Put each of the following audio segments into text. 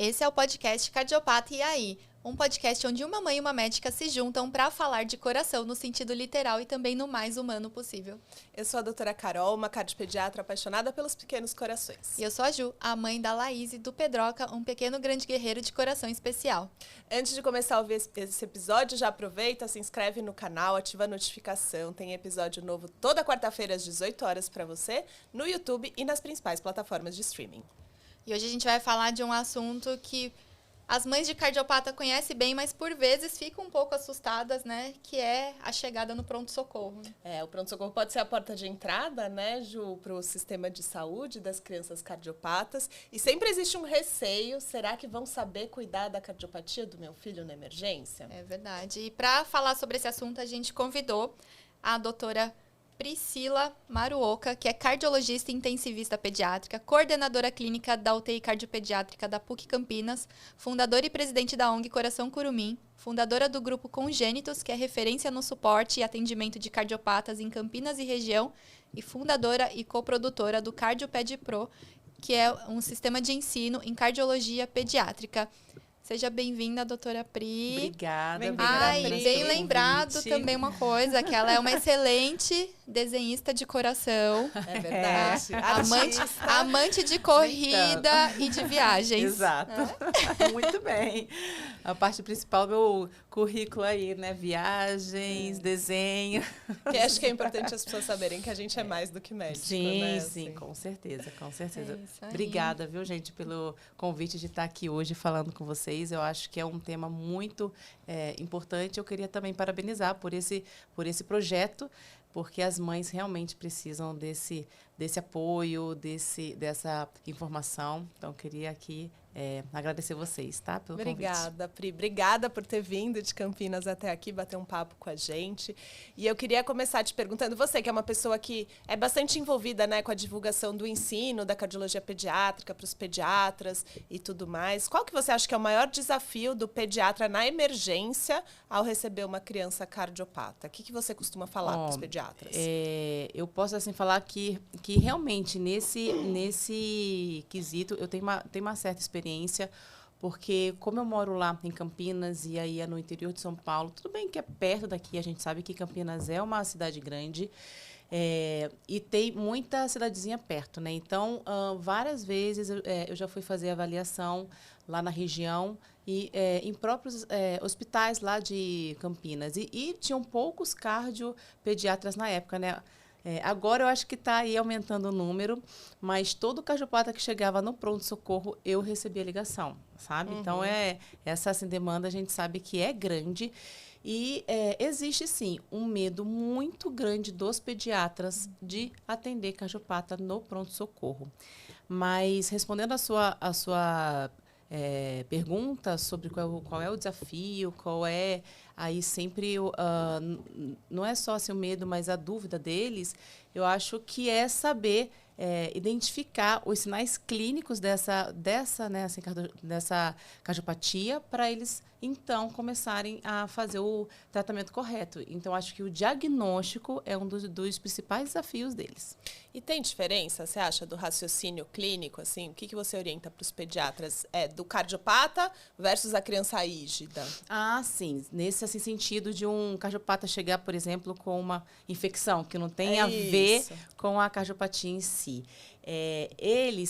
Esse é o podcast Cardiopata e aí, um podcast onde uma mãe e uma médica se juntam para falar de coração no sentido literal e também no mais humano possível. Eu sou a doutora Carol, uma cardiopediatra apaixonada pelos pequenos corações. E eu sou a Ju, a mãe da Laís e do Pedroca, um pequeno grande guerreiro de coração especial. Antes de começar a ouvir esse episódio, já aproveita, se inscreve no canal, ativa a notificação. Tem episódio novo toda quarta-feira às 18 horas para você, no YouTube e nas principais plataformas de streaming. E hoje a gente vai falar de um assunto que as mães de cardiopata conhecem bem, mas por vezes ficam um pouco assustadas, né? Que é a chegada no pronto-socorro. O pronto-socorro pode ser a porta de entrada, né, Ju, para o sistema de saúde das crianças cardiopatas. E sempre existe um receio, será que vão saber cuidar da cardiopatia do meu filho na emergência? É verdade. E para falar sobre esse assunto, a gente convidou a doutora Priscila Maruoka, que é cardiologista e intensivista pediátrica, coordenadora clínica da UTI cardiopediátrica da PUC Campinas, fundadora e presidente da ONG Coração Curumim, fundadora do grupo Congênitos, que é referência no suporte e atendimento de cardiopatas em Campinas e região, e fundadora e coprodutora do CardioPed Pro, que é um sistema de ensino em cardiologia pediátrica. Seja bem-vinda, doutora Pri. Obrigada. Ai, Pri, bem lembrado também uma coisa, que ela é uma excelente desenhista de coração. É verdade. Amante de corrida e de viagens. Exato. Muito bem. A parte principal do meu currículo aí, né? Viagens, desenho. Que acho que é importante as pessoas saberem que a gente é mais do que médico, sim, né? Sim, com certeza, com certeza. É isso aí. Obrigada, viu, gente, pelo convite de estar aqui hoje falando com vocês. Eu acho que é um tema muito importante. Eu queria também parabenizar por esse projeto, porque as mães realmente precisam desse apoio, dessa informação. Então, queria aqui agradecer vocês, tá? Pelo Obrigada, convite. Pri. Obrigada por ter vindo de Campinas até aqui, bater um papo com a gente. E eu queria começar te perguntando, você que é uma pessoa que é bastante envolvida, né, com a divulgação do ensino, da cardiologia pediátrica para os pediatras e tudo mais, qual que você acha que é o maior desafio do pediatra na emergência ao receber uma criança cardiopata? O que você costuma falar para os pediatras? Eu posso assim falar que realmente nesse quesito eu tenho uma certa experiência, porque como eu moro lá em Campinas e aí é no interior de São Paulo, tudo bem que é perto daqui, a gente sabe que Campinas é uma cidade grande, e tem muita cidadezinha perto, né? Então, várias vezes eu já fui fazer avaliação lá na região e em próprios hospitais lá de Campinas. E tinham poucos cardiopediatras na época, né? Agora eu acho que está aí aumentando o número, mas todo cardiopata que chegava no pronto-socorro, eu recebia ligação, sabe? Uhum. Então, essa assim, demanda a gente sabe que é grande. E existe, sim, um medo muito grande dos pediatras de atender cardiopata no pronto-socorro. Mas, respondendo a sua pergunta sobre qual é o desafio, qual é aí sempre, não é só assim, o medo, mas a dúvida deles, eu acho que é saber identificar os sinais clínicos dessa cardiopatia para eles, então, começarem a fazer o tratamento correto. Então, acho que o diagnóstico é um dos principais desafios deles. E tem diferença, você acha, do raciocínio clínico, assim? O que você orienta para os pediatras? Do cardiopata versus a criança rígida? Ah, sim. Nesse assim, sentido de um cardiopata chegar, por exemplo, com uma infecção que não tem a ver com a cardiopatia em si.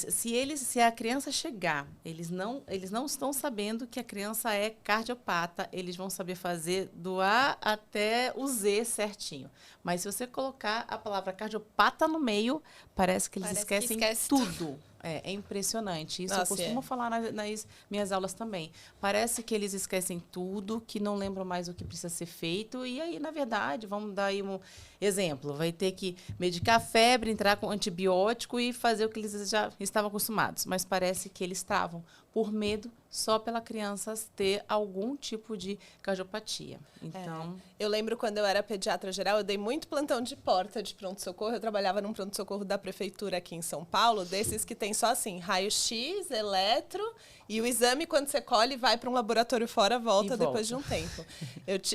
Se a criança chegar, eles não estão sabendo que a criança é cardiopata, eles vão saber fazer do A até o Z certinho. Mas se você colocar a palavra cardiopata no meio, parece que eles esquecem tudo. É impressionante. Isso eu costumo falar nas minhas aulas também. Parece que eles esquecem tudo, que não lembram mais o que precisa ser feito. E aí, na verdade, vamos dar aí um exemplo. Vai ter que medicar a febre, entrar com antibiótico e fazer o que eles já estavam acostumados. Mas parece que eles estavam por medo só pela criança ter algum tipo de cardiopatia. Então, eu lembro quando eu era pediatra geral, eu dei muito plantão de porta de pronto-socorro. Eu trabalhava num pronto-socorro da prefeitura aqui em São Paulo, desses que tem só assim, raio-x, eletro, e o exame, quando você colhe, vai para um laboratório fora, volta depois de um tempo.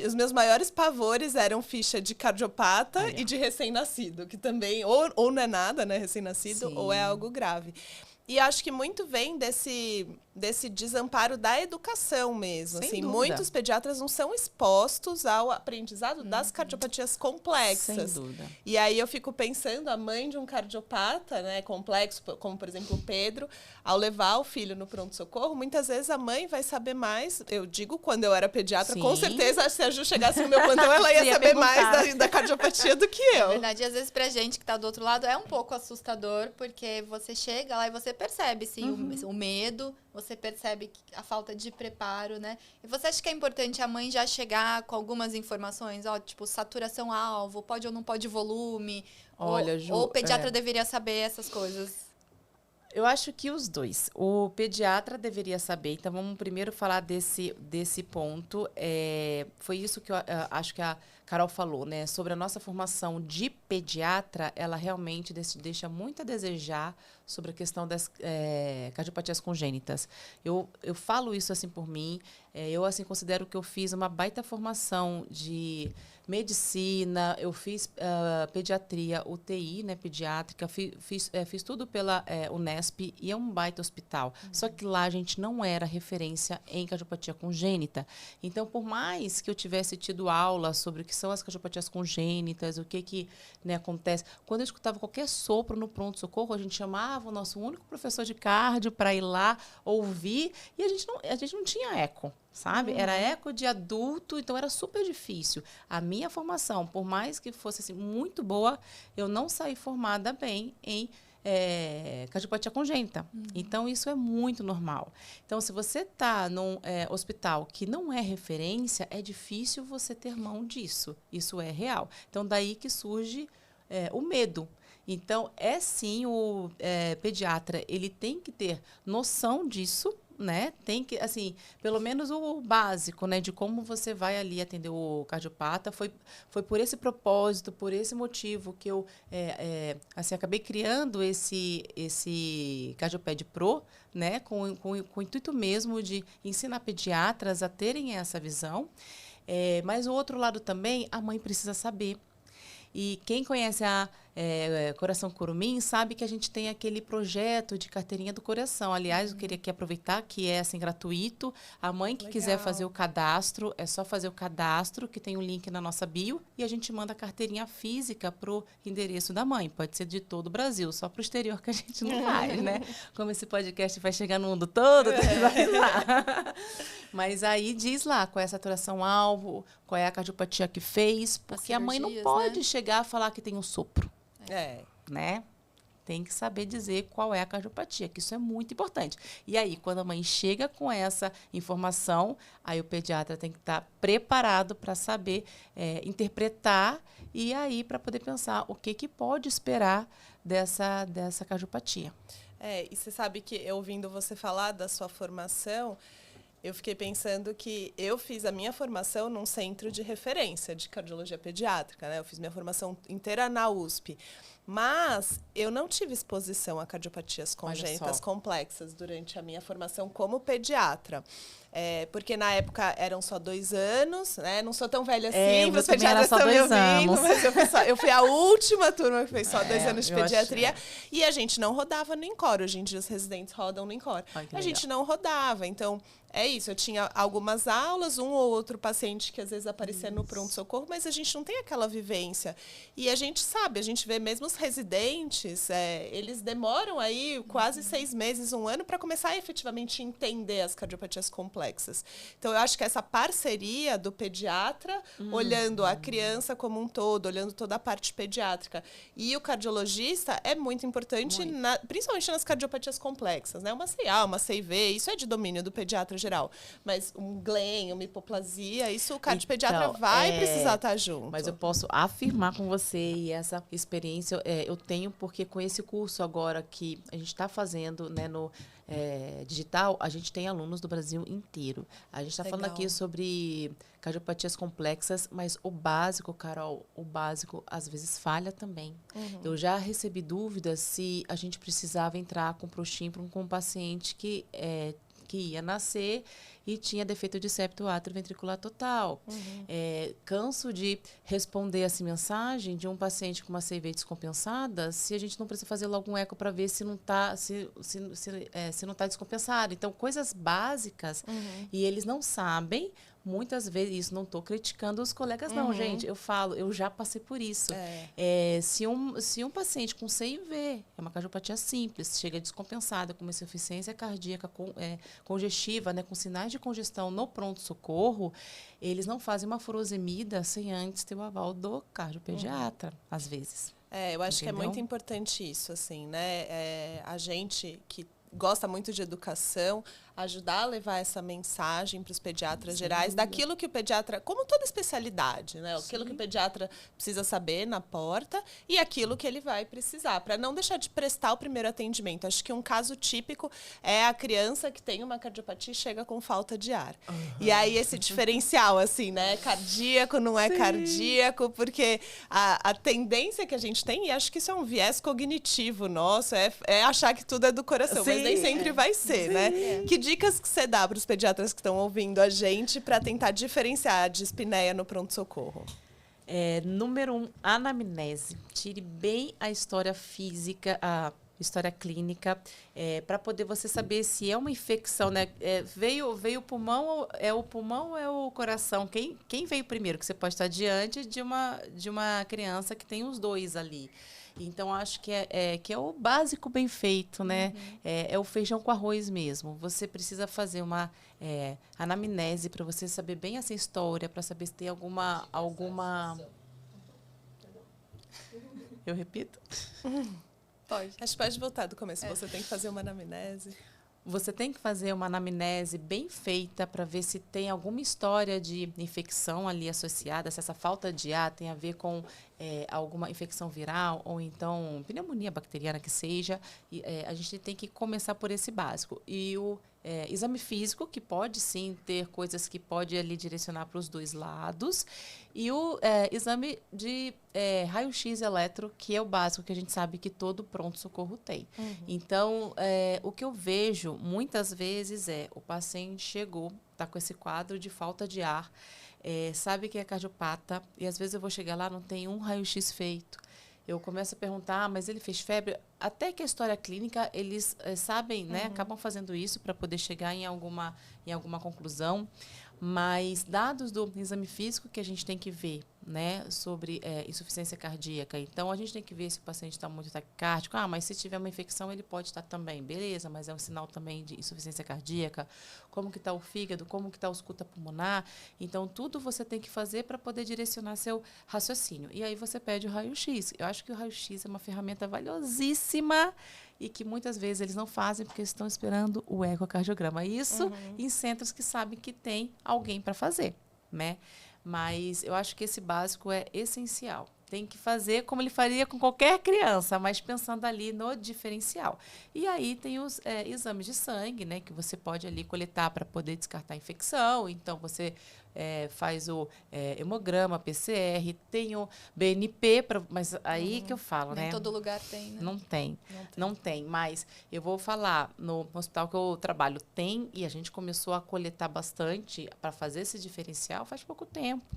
Os meus maiores pavores eram ficha de cardiopata e de recém-nascido, que também, ou não é nada, né, recém-nascido, ou é algo grave. E acho que muito vem desse desamparo da educação mesmo. Sem Assim, dúvida. muitos pediatras não são expostos ao aprendizado das cardiopatias complexas. Sem dúvida. E aí eu fico pensando, a mãe de um cardiopata, né, complexo, como por exemplo o Pedro, ao levar o filho no pronto-socorro, muitas vezes a mãe vai saber mais. Eu digo, quando eu era pediatra, com Sim. certeza, se a Ju chegasse no meu plantão, ela ia Ia saber perguntar. mais da cardiopatia do que Na eu. verdade, às vezes pra gente que tá do outro lado é um pouco assustador, porque você chega lá e você percebe, sim, o medo, você percebe a falta de preparo, né? E você acha que é importante a mãe já chegar com algumas informações, ó, tipo, saturação alvo, pode ou não pode volume? Olha, ou, Ju, ou o pediatra deveria saber essas coisas? Eu acho que os dois. O pediatra deveria saber. Então, vamos primeiro falar desse ponto. Foi isso que eu acho que a Carol falou, né? Sobre a nossa formação de pediatra, ela realmente deixa muito a desejar sobre a questão das cardiopatias congênitas. Eu falo isso assim por mim. Eu assim considero que eu fiz uma baita formação de medicina, eu fiz pediatria, UTI, né, pediátrica, fiz tudo pela Unesp e é um baita hospital. Só que lá a gente não era referência em cardiopatia congênita. Então, por mais que eu tivesse tido aula sobre o que são as cardiopatias congênitas, o que né, acontece, quando eu escutava qualquer sopro no pronto-socorro, a gente chamava o nosso único professor de cardio para ir lá ouvir e a gente não tinha eco. Sabe? Era eco de adulto, então era super difícil. A minha formação, por mais que fosse assim, muito boa, eu não saí formada bem em cardiopatia congênita. Então, isso é muito normal. Então, se você está num hospital que não é referência, é difícil você ter mão disso. Isso é real. Então, daí que surge o medo. Então, sim, o pediatra, ele tem que ter noção disso, né? Tem que, assim, pelo menos o básico, né? De como você vai ali atender o cardiopata. Foi por esse propósito, por esse motivo que eu assim, acabei criando esse Cardioped Pro, né? Com o intuito mesmo de ensinar pediatras a terem essa visão. Mas o outro lado também, a mãe precisa saber. E quem conhece a Coração Curumim sabe que a gente tem aquele projeto de carteirinha do coração. Aliás, eu queria aqui aproveitar que é assim, gratuito. A mãe que quiser fazer o cadastro, é só fazer o cadastro, que tem um link na nossa bio, e a gente manda a carteirinha física para o endereço da mãe. Pode ser de todo o Brasil, só para o exterior que a gente não faz, né? Como esse podcast vai chegar no mundo todo, vai lá. Mas aí diz lá qual é a saturação-alvo, qual é a cardiopatia que fez, porque a mãe não pode chegar a falar que tem um sopro. Né? Tem que saber dizer qual é a cardiopatia, que isso é muito importante. E aí, quando a mãe chega com essa informação, aí o pediatra tem que estar preparado para saber interpretar e aí para poder pensar o que pode esperar dessa cardiopatia. E você sabe que, eu ouvindo você falar da sua formação, eu fiquei pensando que eu fiz a minha formação num centro de referência de cardiologia pediátrica, né? Eu fiz minha formação inteira na USP. Mas eu não tive exposição a cardiopatias congênitas complexas durante a minha formação como pediatra. Porque na época eram só 2 anos, né? Não sou tão velha assim, os pediatras estão me ouvindo, mas eu fui a última turma que fez só 2 anos de pediatria. E a gente não rodava no INCOR. Hoje em dia os residentes rodam no INCOR. A gente não rodava, então... É isso, eu tinha algumas aulas, um ou outro paciente que às vezes aparecia no pronto-socorro, mas a gente não tem aquela vivência. E a gente sabe, a gente vê mesmo os residentes, eles demoram aí quase 6 meses, 1 ano, para começar a efetivamente entender as cardiopatias complexas. Então, eu acho que essa parceria do pediatra, olhando a criança como um todo, olhando toda a parte pediátrica, e o cardiologista é muito importante, principalmente nas cardiopatias complexas, né? Uma CA, uma CIV, isso é de domínio do pediatra geral. Mas um GLEN, uma hipoplasia, isso o cardiopediatra vai precisar estar junto. Mas eu posso afirmar com você, e essa experiência eu tenho, porque com esse curso agora que a gente está fazendo, né, no digital, a gente tem alunos do Brasil inteiro. A gente está falando aqui sobre cardiopatias complexas, mas o básico, Carol, às vezes falha também. Eu já recebi dúvidas se a gente precisava entrar com proxímpron com um paciente que que ia nascer e tinha defeito de septo atrioventricular total. Canso de responder essa mensagem de um paciente com uma CV descompensada se a gente não precisa fazer logo um eco para ver se não está se não tá descompensado. Então, coisas básicas e eles não sabem. Muitas vezes, isso não estou criticando os colegas, não, gente. Eu falo, eu já passei por isso. Se um paciente com CIV, é uma cardiopatia simples, chega descompensada, com uma insuficiência cardíaca congestiva, né, com sinais de congestão no pronto-socorro, eles não fazem uma furosemida sem antes ter o aval do cardiopediatra, às vezes. Eu acho que é muito importante isso, assim, né? A gente que gosta muito de educação, ajudar a levar essa mensagem para os pediatras gerais, daquilo que o pediatra, como toda especialidade, né? Aquilo que o pediatra precisa saber na porta e aquilo que ele vai precisar, para não deixar de prestar o primeiro atendimento. Acho que um caso típico é a criança que tem uma cardiopatia e chega com falta de ar. E aí esse diferencial, assim, né? Cardíaco, não é cardíaco, porque a tendência que a gente tem, e acho que isso é um viés cognitivo nosso, é achar que tudo é do coração, mas nem sempre vai ser, né? Que dicas que você dá para os pediatras que estão ouvindo a gente para tentar diferenciar a dispneia no pronto-socorro? Número 1, anamnese. Tire bem a história física, a história clínica, para poder você saber se é uma infecção, né? Veio o pulmão ou é o coração? Quem veio primeiro? Que você pode estar diante de uma criança que tem os dois ali. Então, acho que é o básico bem feito, né? É o feijão com arroz mesmo. Você precisa fazer uma anamnese para você saber bem essa história, para saber se tem alguma... Eu repito? Pode. Acho que pode voltar do começo. Você tem que fazer uma anamnese. Você tem que fazer uma anamnese bem feita para ver se tem alguma história de infecção ali associada, se essa falta de ar tem a ver com alguma infecção viral ou então pneumonia bacteriana que seja. E, a gente tem que começar por esse básico. E o exame físico, que pode sim ter coisas que pode ali direcionar para os dois lados. E o exame de raio-x eletro, que é o básico que a gente sabe que todo pronto-socorro tem. Então, o que eu vejo muitas vezes o paciente chegou, está com esse quadro de falta de ar, sabe que é cardiopata, e às vezes eu vou chegar lá, não tem um raio-x feito. Eu começo a perguntar, mas ele fez febre? Até que a história clínica, eles sabem, né? Acabam fazendo isso para poder chegar em alguma conclusão. Mas dados do exame físico que a gente tem que ver, né, sobre insuficiência cardíaca. Então, a gente tem que ver se o paciente está muito taquicárdico. Mas se tiver uma infecção, ele pode estar também. Beleza, mas é um sinal também de insuficiência cardíaca. Como que está o fígado, como que está a ausculta pulmonar. Então, tudo você tem que fazer para poder direcionar seu raciocínio. E aí você pede o raio-x. Eu acho que o raio-x é uma ferramenta valiosíssima e que muitas vezes eles não fazem porque estão esperando o ecocardiograma. Isso em centros que sabem que tem alguém para fazer, né? Mas eu acho que esse básico é essencial. Tem que fazer como ele faria com qualquer criança, mas pensando ali no diferencial. E aí tem os exames de sangue, né, que você pode ali coletar para poder descartar a infecção. Então, você faz o hemograma, PCR, tem o BNP, mas aí que eu falo, Nem né? todo lugar tem, né? Não tem, mas eu vou falar, no hospital que eu trabalho tem, e a gente começou a coletar bastante para fazer esse diferencial faz pouco tempo.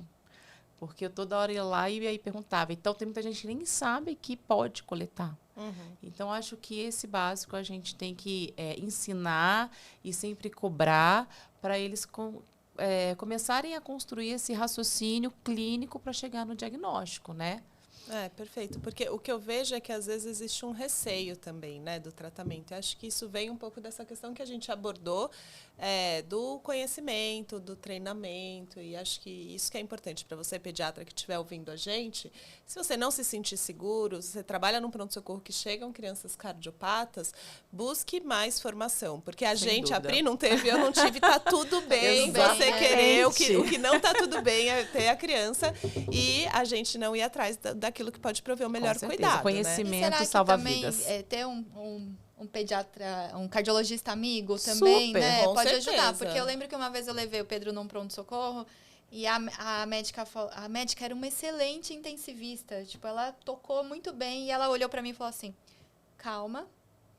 Porque eu toda hora ia lá e aí perguntava. Então, tem muita gente que nem sabe que pode coletar. Então, acho que esse básico a gente tem que ensinar e sempre cobrar para eles começarem a construir esse raciocínio clínico para chegar no diagnóstico, né? Perfeito. Porque o que eu vejo é que, às vezes, existe um receio também, né, do tratamento. Eu acho que isso vem um pouco dessa questão que a gente abordou, do conhecimento, do treinamento. E acho que isso que é importante para você, pediatra, que estiver ouvindo a gente. Se você não se sentir seguro, se você trabalha num pronto-socorro que chegam crianças cardiopatas, busque mais formação. Porque a Sem gente, dúvida. a Pri não teve, eu não tive, tá tudo bem. Você querer, o que não tá tudo bem é ter a criança e a gente não ir atrás daquilo que pode prover o melhor cuidado. Conhecimento E será que salva também vidas. ter um pediatra, um cardiologista amigo também, Super, né? com Pode certeza. ajudar. Porque eu lembro que uma vez eu levei o Pedro num pronto-socorro e a médica era uma excelente intensivista. Tipo, ela tocou muito bem e ela olhou pra mim e falou assim, calma,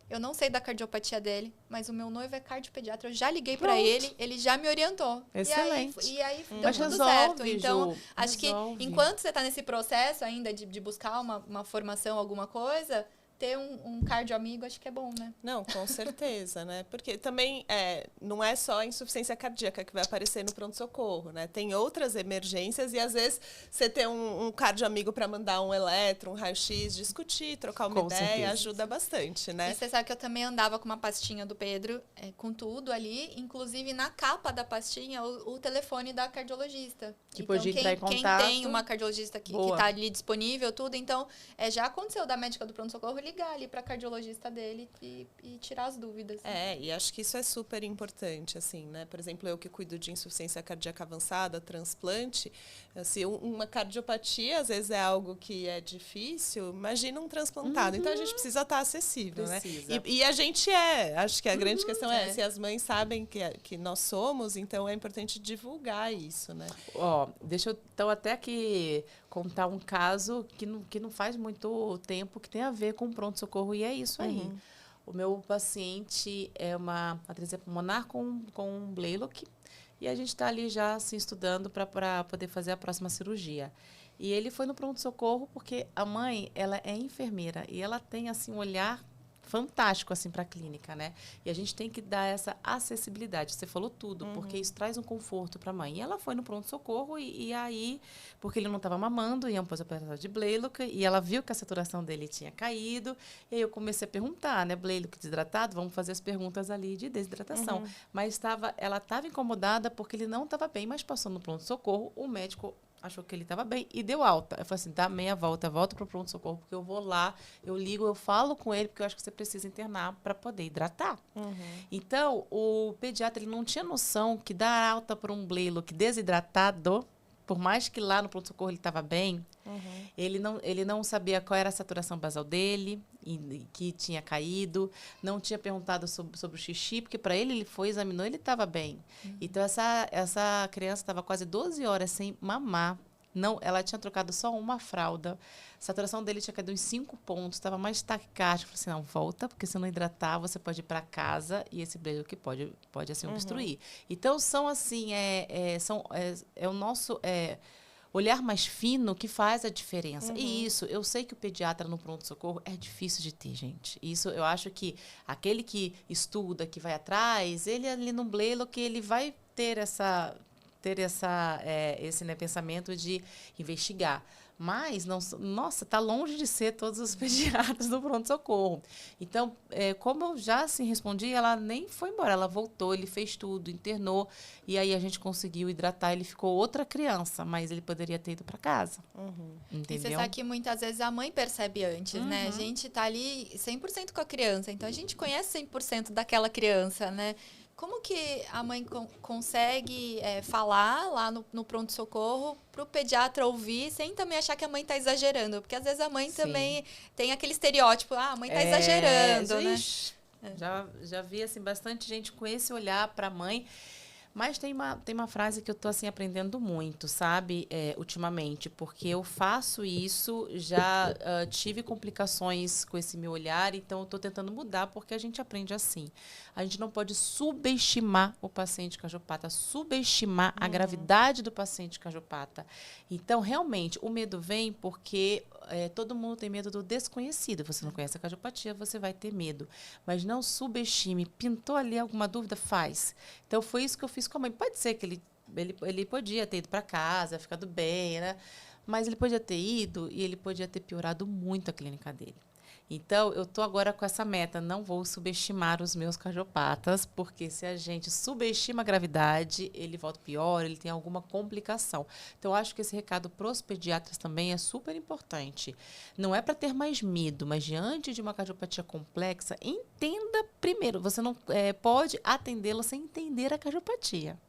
Eu não sei da cardiopatia dele, mas o meu noivo é cardiopediatra. Eu já liguei para Pronto. ele já me orientou. Excelente. E aí deu Mas tudo resolve, certo. Então, Ju, acho que resolve. enquanto você está nesse processo ainda de buscar uma formação, alguma coisa, ter um cardio amigo, acho que é bom, né? Não, com certeza, né? Porque também não é só a insuficiência cardíaca que vai aparecer no pronto-socorro, né? Tem outras emergências e, às vezes, você ter um cardio amigo para mandar um eletro, um raio-x, discutir, trocar uma Com ideia, certeza. ajuda bastante, né? E você sabe que eu também andava com uma pastinha do Pedro, com tudo ali, inclusive na capa da pastinha, o telefone da cardiologista. Que podia entrar em contato. Quem tem uma cardiologista que está ali disponível, tudo, então, já aconteceu da médica do pronto-socorro ligar ali para cardiologista dele e tirar as dúvidas. E acho que isso é super importante, assim, né? Por exemplo, eu que cuido de insuficiência cardíaca avançada, transplante, assim, uma cardiopatia, às vezes, é algo que é difícil, imagina um transplantado. Então, a gente precisa estar acessível, né? E a gente acho que a grande questão é se as mães sabem que nós somos, então é importante divulgar isso, né? Deixa eu, então, até aqui contar um caso que não faz muito tempo, que tem a ver com pronto-socorro, e é isso aí. O meu paciente é uma atrisia pulmonar com Blaylock, e a gente está ali já se estudando para poder fazer a próxima cirurgia. E ele foi no pronto-socorro porque a mãe, ela é enfermeira, e ela tem, assim, um olhar fantástico, assim, para a clínica, né? E a gente tem que dar essa acessibilidade. Você falou tudo, porque isso traz um conforto para a mãe. E ela foi no pronto-socorro e aí, porque ele não estava mamando, iam pôr operação de Blaylock, e ela viu que a saturação dele tinha caído, e aí eu comecei a perguntar, né? Blaylock desidratado, vamos fazer as perguntas ali de desidratação. Mas ela estava incomodada porque ele não estava bem, mas passou no pronto-socorro, o médico achou que ele estava bem e deu alta. Eu falei assim, dá meia volta, volta para o pronto-socorro, porque eu vou lá, eu ligo, eu falo com ele, porque eu acho que você precisa internar para poder hidratar. Então, o pediatra ele não tinha noção que dar alta para um Blaylock desidratado, por mais que lá no pronto-socorro ele estava bem, ele não sabia qual era a saturação basal dele, que tinha caído, não tinha perguntado sobre o xixi, porque para ele foi, examinou, ele estava bem. Então, essa criança estava quase 12 horas sem mamar. Não, ela tinha trocado só uma fralda. A saturação dele tinha caído em 5 pontos, estava mais taquicárdico. Falei assim, não, volta, porque se não hidratar, você pode ir para casa e esse Blaylock pode assim, obstruir. Então, são assim, o nosso... olhar mais fino que faz a diferença. E isso, eu sei que o pediatra no pronto-socorro é difícil de ter, gente. Isso, eu acho que aquele que estuda, que vai atrás, ele ali no Blaylock, ele vai ter esse, né, pensamento de investigar. Mas, nossa, está longe de ser todos os pediatras do pronto-socorro. Então, como eu já assim, respondi, ela nem foi embora. Ela voltou, ele fez tudo, internou. E aí a gente conseguiu hidratar. Ele ficou outra criança, mas ele poderia ter ido para casa. Entendeu? E você sabe que muitas vezes a mãe percebe antes, né? A gente tá ali 100% com a criança. Então, a gente conhece 100% daquela criança, né? Como que a mãe consegue falar lá no pronto-socorro para o pediatra ouvir sem também achar que a mãe está exagerando? Porque às vezes a mãe também tem aquele estereótipo, a mãe está exagerando, né? Já vi assim, bastante gente com esse olhar para a mãe. Mas tem uma frase que eu estou assim, aprendendo muito, sabe, ultimamente, porque eu faço isso, já tive complicações com esse meu olhar, então eu estou tentando mudar, porque a gente aprende assim. A gente não pode subestimar o paciente cardiopata, subestimar a gravidade do paciente cardiopata. Então, realmente, o medo vem porque todo mundo tem medo do desconhecido. Você não conhece a cardiopatia, você vai ter medo. Mas não subestime. Pintou ali alguma dúvida? Faz. Então, foi isso que eu fiz com a mãe. Pode ser que ele podia ter ido para casa, ficado bem, né? Mas ele podia ter ido e ele podia ter piorado muito a clínica dele. Então, eu estou agora com essa meta, não vou subestimar os meus cardiopatas, porque se a gente subestima a gravidade, ele volta pior, ele tem alguma complicação. Então, eu acho que esse recado para os pediatras também é super importante. Não é para ter mais medo, mas diante de uma cardiopatia complexa, entenda primeiro, você não pode atendê-la sem entender a cardiopatia.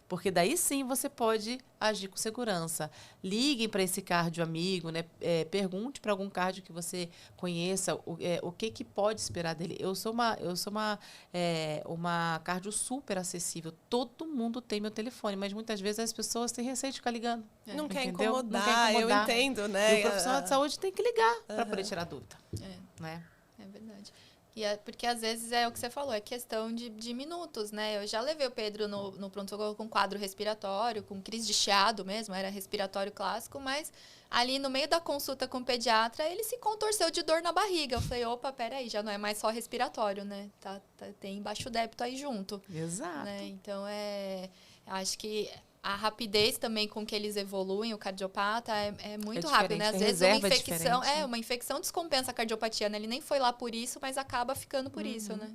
Porque daí sim você pode agir com segurança. Liguem para esse cardio amigo, né? Pergunte para algum cardio que você conheça o que pode esperar dele. Eu sou uma cardio super acessível. Todo mundo tem meu telefone, mas muitas vezes as pessoas têm receio de ficar ligando. Não quer Entendeu? incomodar, eu entendo, né? E o profissional de saúde tem que ligar para poder tirar dúvida. Né? É verdade. Porque às vezes é o que você falou, é questão de minutos, né? Eu já levei o Pedro no pronto-socorro com quadro respiratório, com crise de chiado mesmo, era respiratório clássico, mas ali no meio da consulta com o pediatra, ele se contorceu de dor na barriga. Eu falei, opa, peraí, já não é mais só respiratório, né? Tem baixo débito aí junto. Exato. Né? Então, acho que a rapidez também com que eles evoluem, o cardiopata, é muito rápido, né? Às vezes uma infecção descompensa a cardiopatia, né? Ele nem foi lá por isso, mas acaba ficando por isso, né?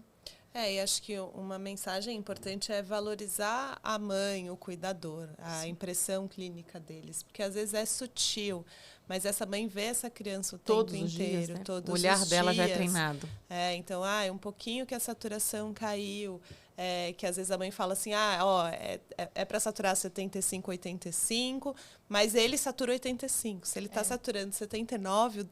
E acho que uma mensagem importante é valorizar a mãe, o cuidador, a impressão clínica deles. Porque às vezes é sutil, mas essa mãe vê essa criança o tempo inteiro, dias, né? Todos o olhar os dela dias. já é treinado. Então, um pouquinho que a saturação caiu, que às vezes a mãe fala assim, é para saturar 75, 85, mas ele satura 85. Se ele está saturando 79,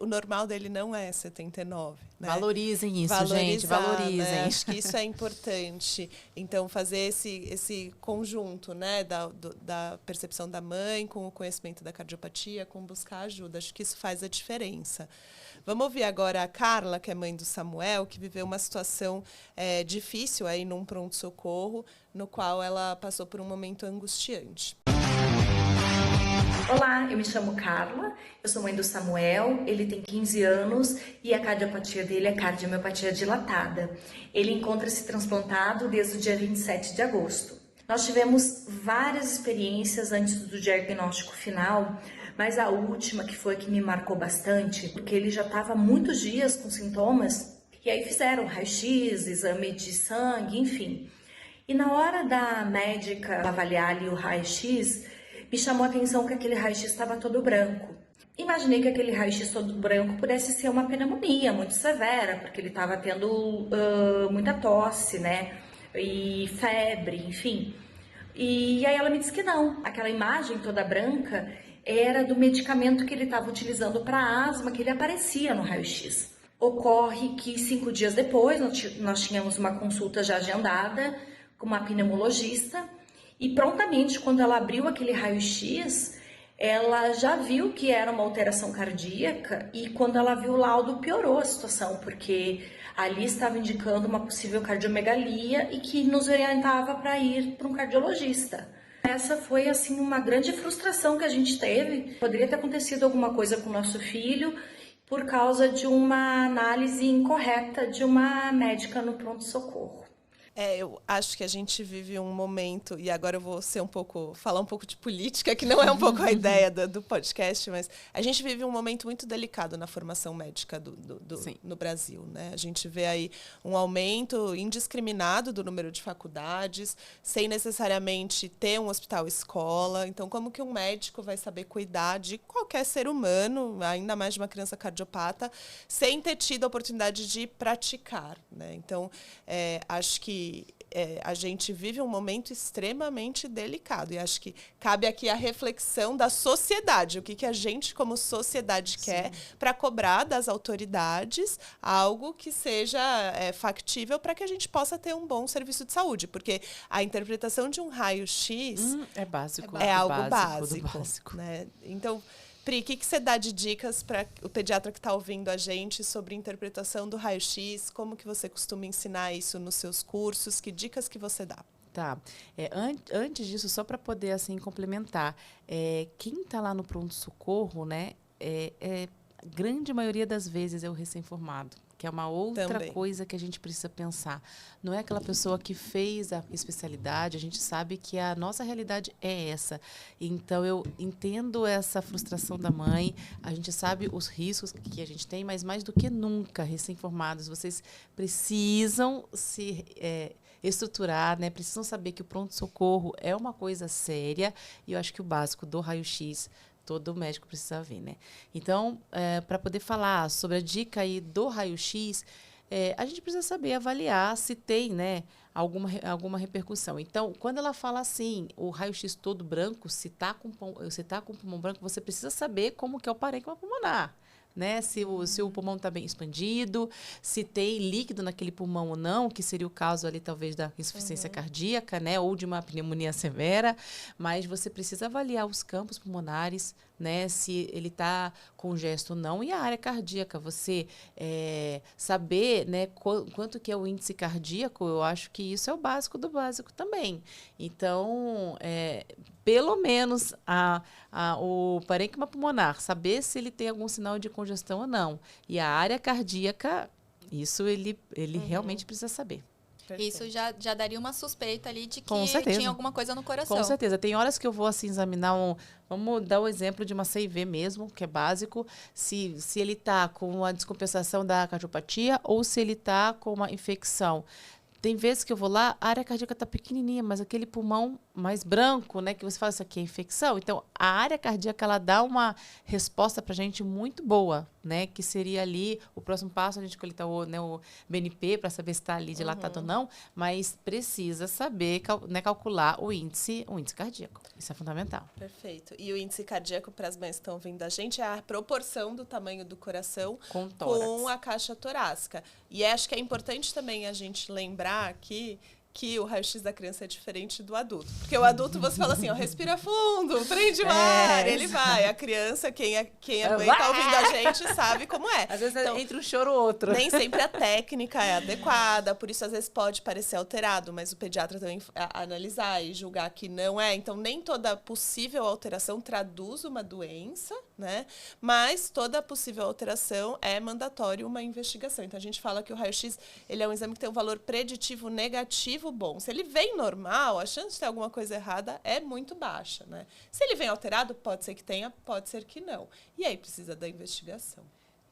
o normal dele não é 79. Né? Valorizem isso, gente, valorizem. Né? Acho que isso é importante. Então, fazer esse conjunto, né, da percepção da mãe com o conhecimento da cardiopatia, com buscar ajuda. Acho que isso faz a diferença. Vamos ouvir agora a Carla, que é mãe do Samuel, que viveu uma situação difícil aí num pronto-socorro, no qual ela passou por um momento angustiante. Olá, eu me chamo Carla, eu sou mãe do Samuel, ele tem 15 anos e a cardiopatia dele é cardiomiopatia dilatada. Ele encontra-se transplantado desde o dia 27 de agosto. Nós tivemos várias experiências antes do diagnóstico final, mas a última, que foi a que me marcou bastante, porque ele já estava há muitos dias com sintomas, e aí fizeram raio-x, exame de sangue, enfim. E na hora da médica avaliar ali o raio-x, me chamou a atenção que aquele raio-x estava todo branco. Imaginei que aquele raio-x todo branco pudesse ser uma pneumonia muito severa, porque ele estava tendo muita tosse, né? E febre, enfim. E aí ela me disse que não, aquela imagem toda branca era do medicamento que ele estava utilizando para asma, que ele aparecia no raio-x. Ocorre que 5 dias depois nós tínhamos uma consulta já agendada com uma pneumologista e prontamente, quando ela abriu aquele raio-x, ela já viu que era uma alteração cardíaca e quando ela viu o laudo piorou a situação, porque ali estava indicando uma possível cardiomegalia e que nos orientava para ir para um cardiologista. Essa foi assim uma grande frustração que a gente teve. Poderia ter acontecido alguma coisa com o nosso filho por causa de uma análise incorreta de uma médica no pronto-socorro. Eu acho que a gente vive um momento, e agora eu vou falar um pouco de política, que não é um pouco a ideia do podcast, mas a gente vive um momento muito delicado na formação médica no Brasil. Né? A gente vê aí um aumento indiscriminado do número de faculdades, sem necessariamente ter um hospital-escola. Então, como que um médico vai saber cuidar de qualquer ser humano, ainda mais de uma criança cardiopata, sem ter tido a oportunidade de praticar? Né? Então, acho que a gente vive um momento extremamente delicado. E acho que cabe aqui a reflexão da sociedade. O que a gente, como sociedade, quer para cobrar das autoridades algo que seja factível para que a gente possa ter um bom serviço de saúde. Porque a interpretação de um raio-x é básico. É algo básico. Né? Então, Pri, o que você dá de dicas para o pediatra que está ouvindo a gente sobre interpretação do raio-x? Como que você costuma ensinar isso nos seus cursos? Que dicas que você dá? Tá. Antes disso, só para poder assim complementar, quem está lá no pronto-socorro, né, a grande maioria das vezes é o recém-formado, que é uma outra coisa que a gente precisa pensar. Não é aquela pessoa que fez a especialidade, a gente sabe que a nossa realidade é essa. Então, eu entendo essa frustração da mãe, a gente sabe os riscos que a gente tem, mas mais do que nunca, recém-formados, vocês precisam se estruturar, né? Precisam saber que o pronto-socorro é uma coisa séria, e eu acho que o básico do raio-x todo médico precisa ver, né? Então, para poder falar sobre a dica aí do raio-x, a gente precisa saber avaliar se tem, né, alguma repercussão. Então, quando ela fala assim, o raio-x todo branco, se tá com o pulmão branco, você precisa saber como que é o parênquima pulmonar. Né? Se o pulmão está bem expandido, se tem líquido naquele pulmão ou não, que seria o caso ali talvez da insuficiência cardíaca, né? Ou de uma pneumonia severa, mas você precisa avaliar os campos pulmonares né? Se ele está congesto ou não. E a área cardíaca, você saber, né, quanto que é o índice cardíaco, eu acho que isso é o básico do básico também. Então, pelo menos o parênquima pulmonar, saber se ele tem algum sinal de congestão ou não. E a área cardíaca, isso ele realmente precisa saber. Isso já daria uma suspeita ali de Com que certeza. tinha alguma coisa no coração. Com certeza. Tem horas que eu vou assim examinar vamos dar o exemplo de uma CIV mesmo, que é básico, se ele está com a descompensação da cardiopatia ou se ele está com uma infecção. Tem vezes que eu vou lá, a área cardíaca está pequenininha, mas aquele pulmão mais branco, né, que você fala, isso aqui é infecção. Então, a área cardíaca, ela dá uma resposta para a gente muito boa, né, que seria ali o próximo passo, a gente coletar o BNP para saber se está ali dilatado ou não, mas precisa saber calcular o índice cardíaco. Isso é fundamental. Perfeito. E o índice cardíaco, para as mães que estão ouvindo a gente, é a proporção do tamanho do coração com a caixa torácica. E acho que é importante também a gente lembrar aqui que o raio-x da criança é diferente do adulto. Porque o adulto, você fala assim, ó, respira fundo, prende o ar, ele vai. A criança, quem é mãe tá ouvindo a gente, sabe como é. Às vezes entre um choro ou outro. Nem sempre a técnica é adequada, por isso às vezes pode parecer alterado, mas o pediatra também analisar e julgar que não é. Então, nem toda possível alteração traduz uma doença, né? Mas toda possível alteração é mandatório uma investigação. Então, a gente fala que o raio-x, ele é um exame que tem um valor preditivo negativo bom. Se ele vem normal, a chance de ter alguma coisa errada é muito baixa, né? Se ele vem alterado, pode ser que tenha, pode ser que não. E aí precisa da investigação.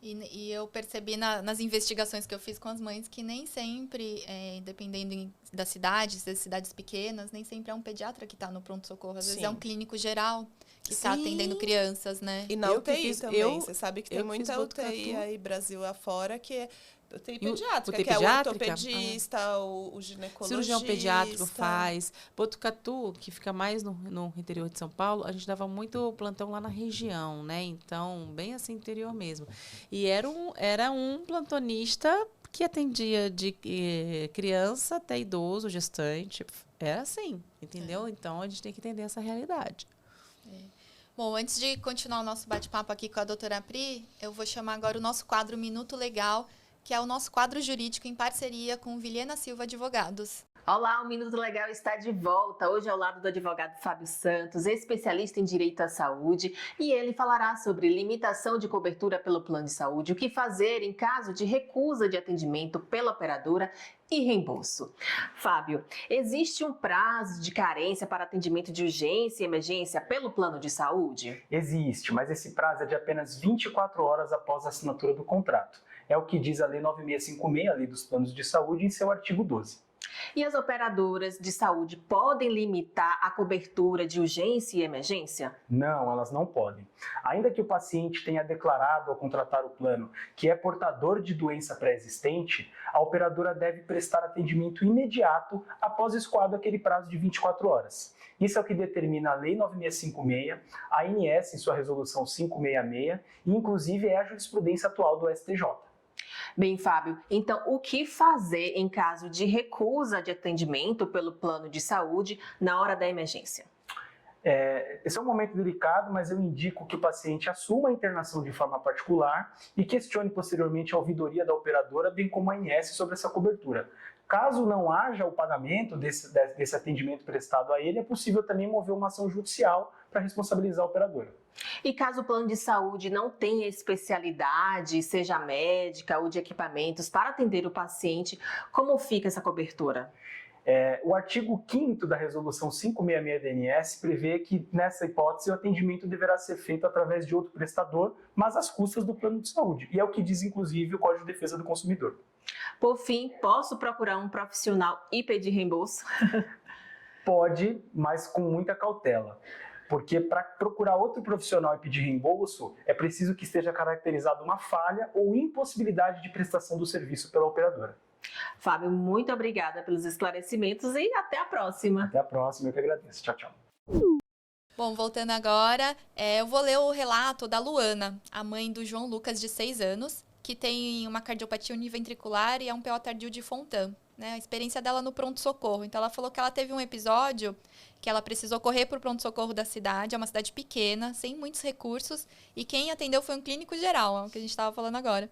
E eu percebi nas investigações que eu fiz com as mães que nem sempre, dependendo das cidades pequenas, nem sempre é um pediatra que está no pronto-socorro. Às vezes é um clínico geral que está atendendo crianças, né? E na UTI também. Você sabe que tem muita UTI aí, Brasil afora, que UTI pediátrica, que é o ortopedista, o ginecologista. Cirurgião pediátrico faz. Botucatu, que fica mais no interior de São Paulo, a gente dava muito plantão lá na região, né? Então, bem assim, interior mesmo. E era um plantonista que atendia de criança até idoso, gestante. Era assim, entendeu? Então, a gente tem que entender essa realidade. Bom, antes de continuar o nosso bate-papo aqui com a doutora Pri, eu vou chamar agora o nosso quadro Minuto Legal, que é o nosso quadro jurídico em parceria com Vilhena Silva Advogados. Olá, o Minuto Legal está de volta, hoje ao lado do advogado Fábio Santos, especialista em direito à saúde, e ele falará sobre limitação de cobertura pelo plano de saúde, o que fazer em caso de recusa de atendimento pela operadora e reembolso. Fábio, existe um prazo de carência para atendimento de urgência e emergência pelo plano de saúde? Existe, mas esse prazo é de apenas 24 horas após a assinatura do contrato. É o que diz a Lei 9656, a Lei dos Planos de Saúde, em seu artigo 12. E as operadoras de saúde podem limitar a cobertura de urgência e emergência? Não, elas não podem. Ainda que o paciente tenha declarado ao contratar o plano que é portador de doença pré-existente, a operadora deve prestar atendimento imediato após escoado aquele prazo de 24 horas. Isso é o que determina a Lei 9656, a ANS em sua resolução 566 e, inclusive, é a jurisprudência atual do STJ. Bem, Fábio, então o que fazer em caso de recusa de atendimento pelo plano de saúde na hora da emergência? Esse é um momento delicado, mas eu indico que o paciente assuma a internação de forma particular e questione posteriormente a ouvidoria da operadora, bem como a ANS sobre essa cobertura. Caso não haja o pagamento desse atendimento prestado a ele, é possível também mover uma ação judicial para responsabilizar a operadora. E caso o plano de saúde não tenha especialidade, seja médica ou de equipamentos, para atender o paciente, como fica essa cobertura? O artigo 5º da Resolução 566 da ANS prevê que, nessa hipótese, o atendimento deverá ser feito através de outro prestador, mas às custas do plano de saúde. E é o que diz, inclusive, o Código de Defesa do Consumidor. Por fim, posso procurar um profissional e pedir reembolso? Pode, mas com muita cautela. Porque para procurar outro profissional e pedir reembolso, é preciso que esteja caracterizada uma falha ou impossibilidade de prestação do serviço pela operadora. Fábio, muito obrigada pelos esclarecimentos e até a próxima. Até a próxima, eu que agradeço. Tchau, tchau. Bom, voltando agora, eu vou ler o relato da Luana, a mãe do João Lucas, de 6 anos, que tem uma cardiopatia univentricular e é um PO tardio de Fontan. né, a experiência dela no pronto-socorro. Então, ela falou que ela teve um episódio que ela precisou correr para o pronto-socorro da cidade, é uma cidade pequena, sem muitos recursos, e quem atendeu foi um clínico geral, é o que a gente estava falando agora.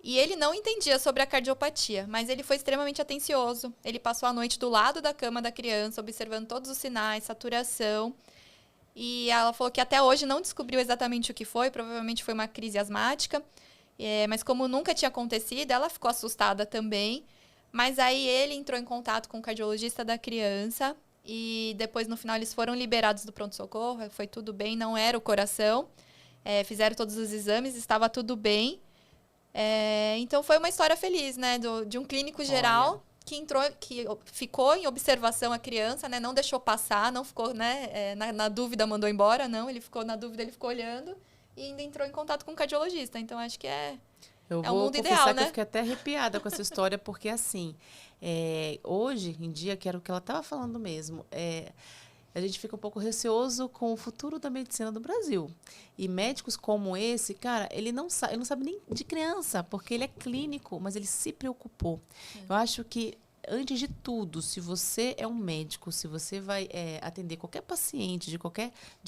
E ele não entendia sobre a cardiopatia, mas ele foi extremamente atencioso. Ele passou a noite do lado da cama da criança, observando todos os sinais, saturação. E ela falou que até hoje não descobriu exatamente o que foi, provavelmente foi uma crise asmática. Mas como nunca tinha acontecido, ela ficou assustada também. Mas aí ele entrou em contato com o cardiologista da criança e depois, no final, eles foram liberados do pronto-socorro. Foi tudo bem, não era o coração. Fizeram todos os exames, estava tudo bem. Então foi uma história feliz, né? De um clínico geral que ficou em observação a criança, né? Não deixou passar, não ficou, né? Na dúvida mandou embora, não. Ele ficou na dúvida, ele ficou olhando e ainda entrou em contato com o cardiologista. Então acho que eu o vou mundo confessar ideal, que né? eu fiquei até arrepiada com essa história, porque assim, hoje em dia, que era o que ela estava falando mesmo, a gente fica um pouco receoso com o futuro da medicina do Brasil. E médicos como esse, cara, ele não sabe nem de criança, porque ele é clínico, mas ele se preocupou. Eu acho que, antes de tudo, se você é um médico, se você vai atender qualquer paciente de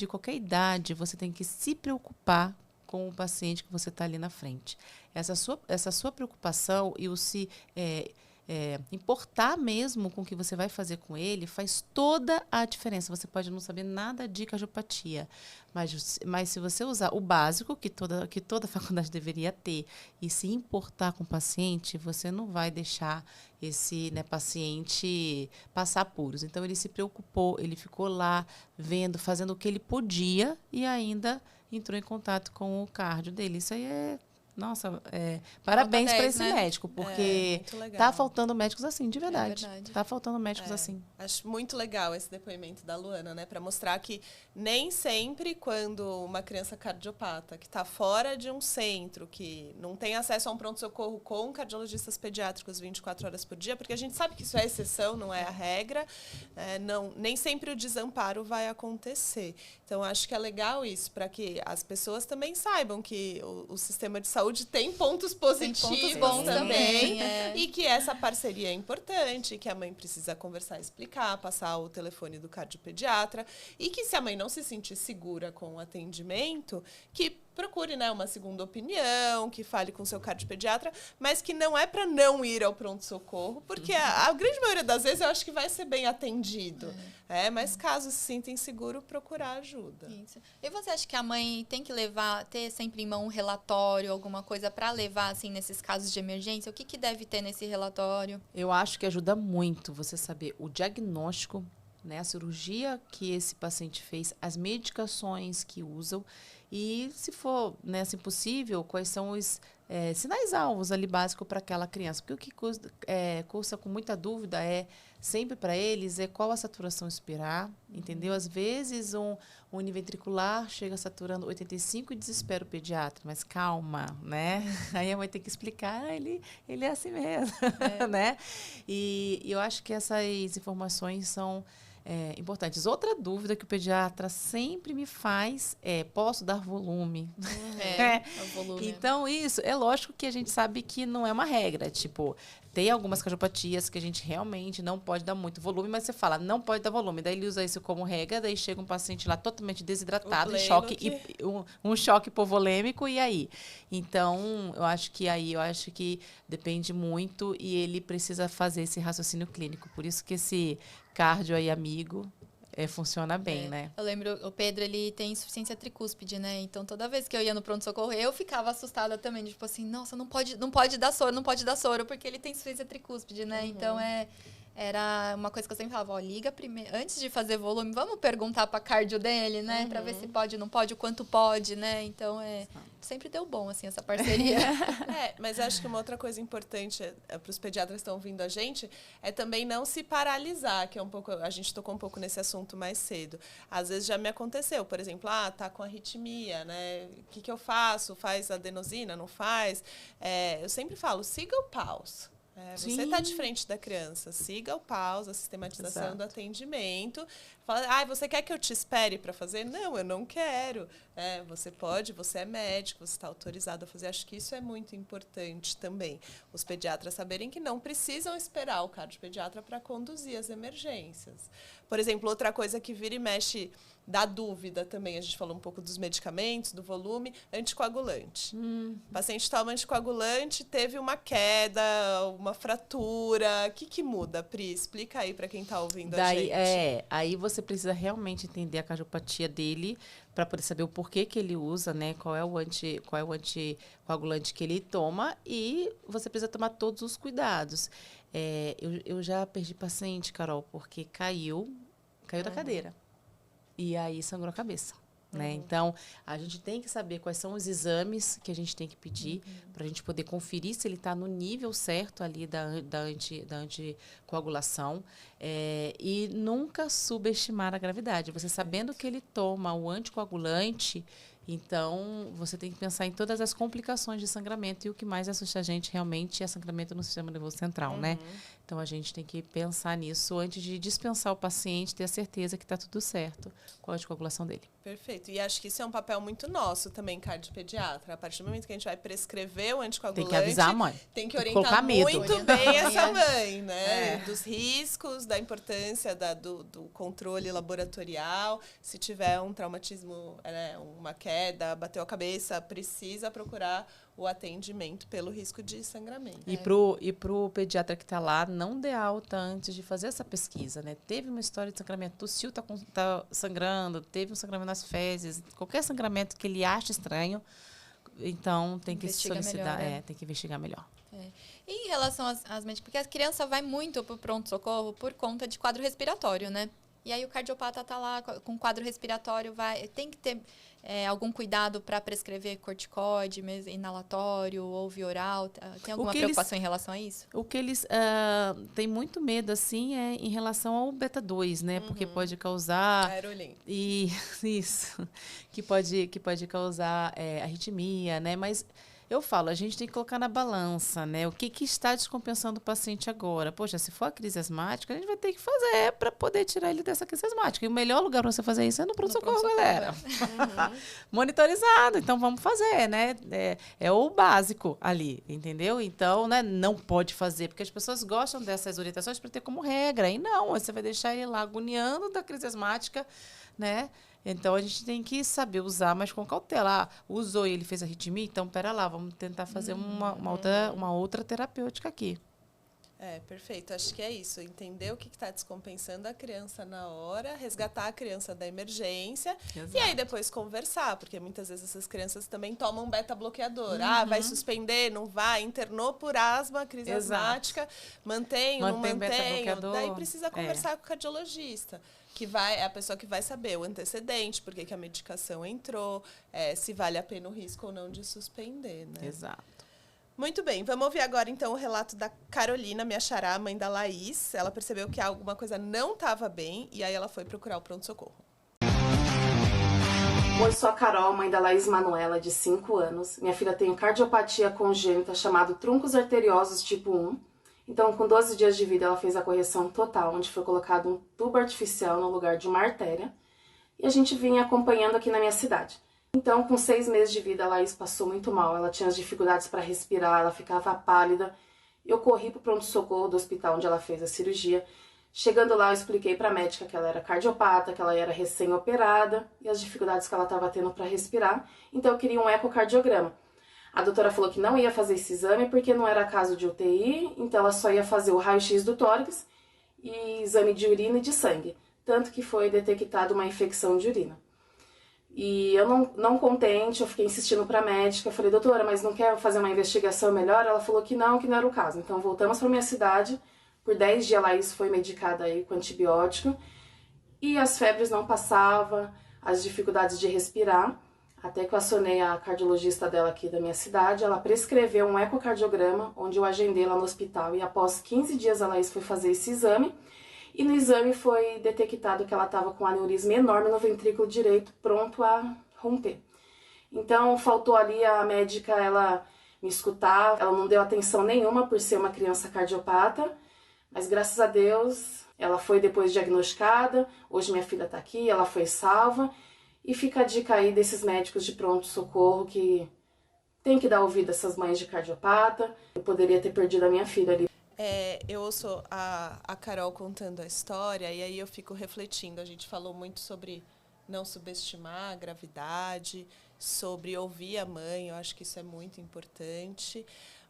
qualquer idade, você tem que se preocupar com o paciente que você está ali na frente. Essa sua preocupação e o se importar mesmo com o que você vai fazer com ele faz toda a diferença. Você pode não saber nada de cardiopatia, mas se você usar o básico que toda faculdade deveria ter e se importar com o paciente, você não vai deixar esse paciente passar apuros. Então, ele se preocupou, ele ficou lá vendo, fazendo o que ele podia e ainda entrou em contato com o cardio dele. Isso aí nossa, parabéns para esse médico, porque tá faltando médicos assim, de verdade. Tá faltando médicos assim. Acho muito legal esse depoimento da Luana, né? Para mostrar que nem sempre quando uma criança cardiopata que está fora de um centro, que não tem acesso a um pronto-socorro com cardiologistas pediátricos 24 horas por dia, porque a gente sabe que isso é exceção, não é a regra, nem sempre o desamparo vai acontecer. Então, acho que é legal isso, para que as pessoas também saibam que o sistema de saúde tem pontos positivos, tem pontos bons também. E que essa parceria é importante, que a mãe precisa conversar, explicar, passar o telefone do cardiopediatra, e que se a mãe não se sentir segura com o atendimento, que procure, né, uma segunda opinião, que fale com o seu cardiopediatra, mas que não é para não ir ao pronto-socorro, porque a grande maioria das vezes eu acho que vai ser bem atendido. Mas caso se sinta inseguro, procurar ajuda. Isso. E você acha que a mãe tem que ter sempre em mão um relatório, alguma coisa para levar, assim, nesses casos de emergência? O que deve ter nesse relatório? Eu acho que ajuda muito você saber o diagnóstico, né, a cirurgia que esse paciente fez, as medicações que usam e, se for, né, assim, possível, quais são os sinais-alvos ali básicos para aquela criança. Porque o que cursa com muita dúvida sempre para eles qual a saturação esperar, entendeu? Às vezes um univentricular chega saturando 85 e desespera o pediatra, mas calma, né? Aí a mãe tem que explicar, ele é assim mesmo, né? E eu acho que essas informações são importantes. Outra dúvida que o pediatra sempre me faz posso dar volume? O volume. Então, isso, é lógico que a gente sabe que não é uma regra. Tipo, tem algumas cardiopatias que a gente realmente não pode dar muito volume, mas você fala, não pode dar volume. Daí ele usa isso como regra, daí chega um paciente lá totalmente desidratado, um choque hipovolêmico, e aí? Então, eu acho que depende muito e ele precisa fazer esse raciocínio clínico. Por isso que esse cardio aí, amigo, funciona bem, né? Eu lembro, o Pedro, ele tem insuficiência tricúspide, né? Então, toda vez que eu ia no pronto-socorro, eu ficava assustada também. Tipo assim, nossa, não pode dar soro, porque ele tem insuficiência tricúspide, né? Então, era uma coisa que eu sempre falava, liga primeiro, antes de fazer volume, vamos perguntar pra cardio dele, né? Pra ver se pode, não pode, o quanto pode, né? Então, sempre deu bom, assim, essa parceria. Mas acho que uma outra coisa importante para os pediatras que estão ouvindo a gente é também não se paralisar, que é um pouco, a gente tocou um pouco nesse assunto mais cedo. Às vezes já me aconteceu, por exemplo, tá com arritmia, né? O que eu faço? Faz adenosina? Não faz? Eu sempre falo, siga o paus. Você Sim. está de frente da criança, siga o PAUS, a sistematização do atendimento. Fala, você quer que eu te espere para fazer? Não, eu não quero. Você pode, você é médico, você está autorizado a fazer. Acho que isso é muito importante também. Os pediatras saberem que não precisam esperar o cardiopediatra para conduzir as emergências. Por exemplo, outra coisa que vira e mexe dá dúvida também, a gente falou um pouco dos medicamentos, do volume, anticoagulante. O paciente toma anticoagulante, teve uma queda, uma fratura. O que muda, Pri? Explica aí para quem está ouvindo a gente. Aí você precisa realmente entender a cardiopatia dele para poder saber o porquê que ele usa, né? Qual é o anticoagulante que ele toma, e você precisa tomar todos os cuidados. Eu já perdi paciente, Carol, porque caiu da cadeira. E aí sangrou a cabeça. Né? Então, a gente tem que saber quais são os exames que a gente tem que pedir para a gente poder conferir se ele está no nível certo ali da anticoagulação, e nunca subestimar a gravidade. Você sabendo que ele toma o anticoagulante, então você tem que pensar em todas as complicações de sangramento, e o que mais assusta a gente realmente é sangramento no sistema nervoso central, né? Então, a gente tem que pensar nisso antes de dispensar o paciente, ter a certeza que está tudo certo com a anticoagulação dele. Perfeito. E acho que isso é um papel muito nosso também, cardiopediatra. A partir do momento que a gente vai prescrever o anticoagulante, tem que avisar a mãe. Tem que orientar muito bem essa mãe, né? Dos riscos, da importância do controle laboratorial. Se tiver um traumatismo, uma queda, bateu a cabeça, precisa procurar o atendimento pelo risco de sangramento. E pro pediatra que está lá, não dê alta antes de fazer essa pesquisa, né? Teve uma história de sangramento, tossiu, tá sangrando, teve um sangramento nas fezes, qualquer sangramento que ele acha estranho, então tem que solicitar, melhor, tem que investigar melhor. E em relação às médicas, porque a criança vai muito pro pronto-socorro por conta de quadro respiratório, né? E aí o cardiopata está lá com quadro respiratório, tem que ter algum cuidado para prescrever corticoide, inalatório ou via oral? Tem alguma preocupação em relação a isso? O que eles têm muito medo, assim, é em relação ao beta-2, né? Porque pode causar... Isso. Que pode causar arritmia, né? Mas... eu falo, a gente tem que colocar na balança, né? O que está descompensando o paciente agora? Poxa, se for a crise asmática, a gente vai ter que fazer para poder tirar ele dessa crise asmática. E o melhor lugar para você fazer isso é no pronto-socorro, galera. Monitorizado. Então, vamos fazer, né? É o básico ali, entendeu? Então, né, não pode fazer, porque as pessoas gostam dessas orientações para ter como regra. E não, você vai deixar ele lá agoniando da crise asmática, né? Então, a gente tem que saber usar, mas com cautela. Usou e ele fez arritmia, então, pera lá, vamos tentar fazer uma outra terapêutica aqui. Perfeito. Acho que é isso. Entender o que está descompensando a criança na hora, resgatar a criança da emergência. Exato. E aí depois conversar, porque muitas vezes essas crianças também tomam beta-bloqueador. Vai suspender, não vai, internou por asma, crise asmática, mantém, não mantém. Daí precisa conversar com o cardiologista, que é a pessoa que vai saber o antecedente, por que a medicação entrou, se vale a pena o risco ou não de suspender, né? Exato. Muito bem, vamos ouvir agora então o relato da Carolina, minha xará, mãe da Laís. Ela percebeu que alguma coisa não estava bem e aí ela foi procurar o pronto-socorro. Oi, sou a Carol, mãe da Laís Manuela, de 5 anos. Minha filha tem cardiopatia congênita chamado truncos arteriosos tipo 1. Então, com 12 dias de vida, ela fez a correção total, onde foi colocado um tubo artificial no lugar de uma artéria. E a gente vinha acompanhando aqui na minha cidade. Então, com 6 meses de vida, a Laís passou muito mal. Ela tinha as dificuldades para respirar, ela ficava pálida. Eu corri para o pronto-socorro do hospital onde ela fez a cirurgia. Chegando lá, eu expliquei para a médica que ela era cardiopata, que ela era recém-operada e as dificuldades que ela estava tendo para respirar. Então, eu queria um ecocardiograma. A doutora falou que não ia fazer esse exame porque não era caso de UTI, então ela só ia fazer o raio-x do tórax e exame de urina e de sangue. Tanto que foi detectada uma infecção de urina. E eu não contente, eu fiquei insistindo para a médica, eu falei, doutora, mas não quer fazer uma investigação melhor? Ela falou que não era o caso. Então voltamos para minha cidade, por 10 dias a Laís foi medicada aí com antibiótico, e as febres não passavam, as dificuldades de respirar, até que eu acionei a cardiologista dela aqui da minha cidade, ela prescreveu um ecocardiograma, onde eu agendei lá no hospital, e após 15 dias a Laís foi fazer esse exame, e no exame foi detectado que ela estava com um aneurisma enorme no ventrículo direito, pronto a romper. Então, faltou ali a médica, ela me escutar. Ela não deu atenção nenhuma por ser uma criança cardiopata, mas graças a Deus ela foi depois diagnosticada. Hoje minha filha está aqui, ela foi salva. E fica a dica aí desses médicos de pronto-socorro que tem que dar ouvido a essas mães de cardiopata. Eu poderia ter perdido a minha filha ali. Eu ouço a Carol contando a história e aí eu fico refletindo. A gente falou muito sobre não subestimar a gravidade, sobre ouvir a mãe, eu acho que isso é muito importante.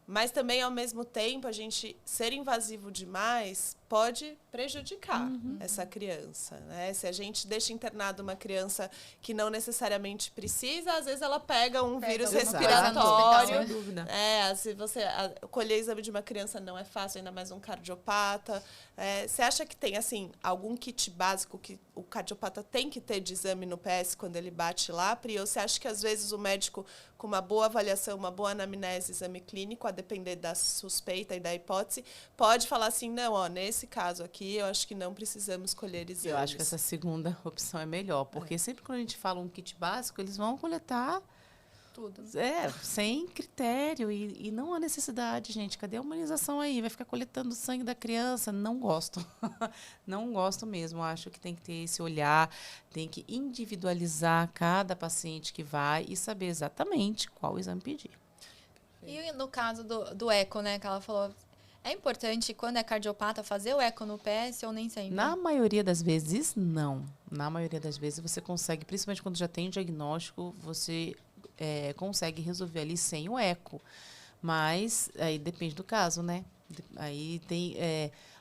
Mas também, ao mesmo tempo, a gente ser invasivo demais pode prejudicar essa criança, né? Se a gente deixa internado uma criança que não necessariamente precisa, às vezes ela pega um vírus respiratório. Sem dúvida. Se você colher exame de uma criança não é fácil, ainda mais um cardiopata. Você acha que tem, assim, algum kit básico que o cardiopata tem que ter de exame no PS quando ele bate lá, Pri? Ou você acha que, às vezes, o médico, com uma boa avaliação, uma boa anamnese, exame clínico, a depender da suspeita e da hipótese, pode falar assim, não, ó, nesse caso aqui, eu acho que não precisamos colher exames. Eu acho que essa segunda opção é melhor, porque sempre quando a gente fala um kit básico, eles vão coletar Tudo. Sem critério e não há necessidade, gente. Cadê a humanização aí? Vai ficar coletando o sangue da criança? Não gosto. Não gosto mesmo. Acho que tem que ter esse olhar, tem que individualizar cada paciente que vai e saber exatamente qual exame pedir. E no caso do eco, né, que ela falou, é importante, quando é cardiopata, fazer o eco no PS ou nem sempre? Na maioria das vezes, não. Na maioria das vezes, você consegue, principalmente quando já tem diagnóstico, você consegue resolver ali sem o eco. Mas aí depende do caso, né? Aí tem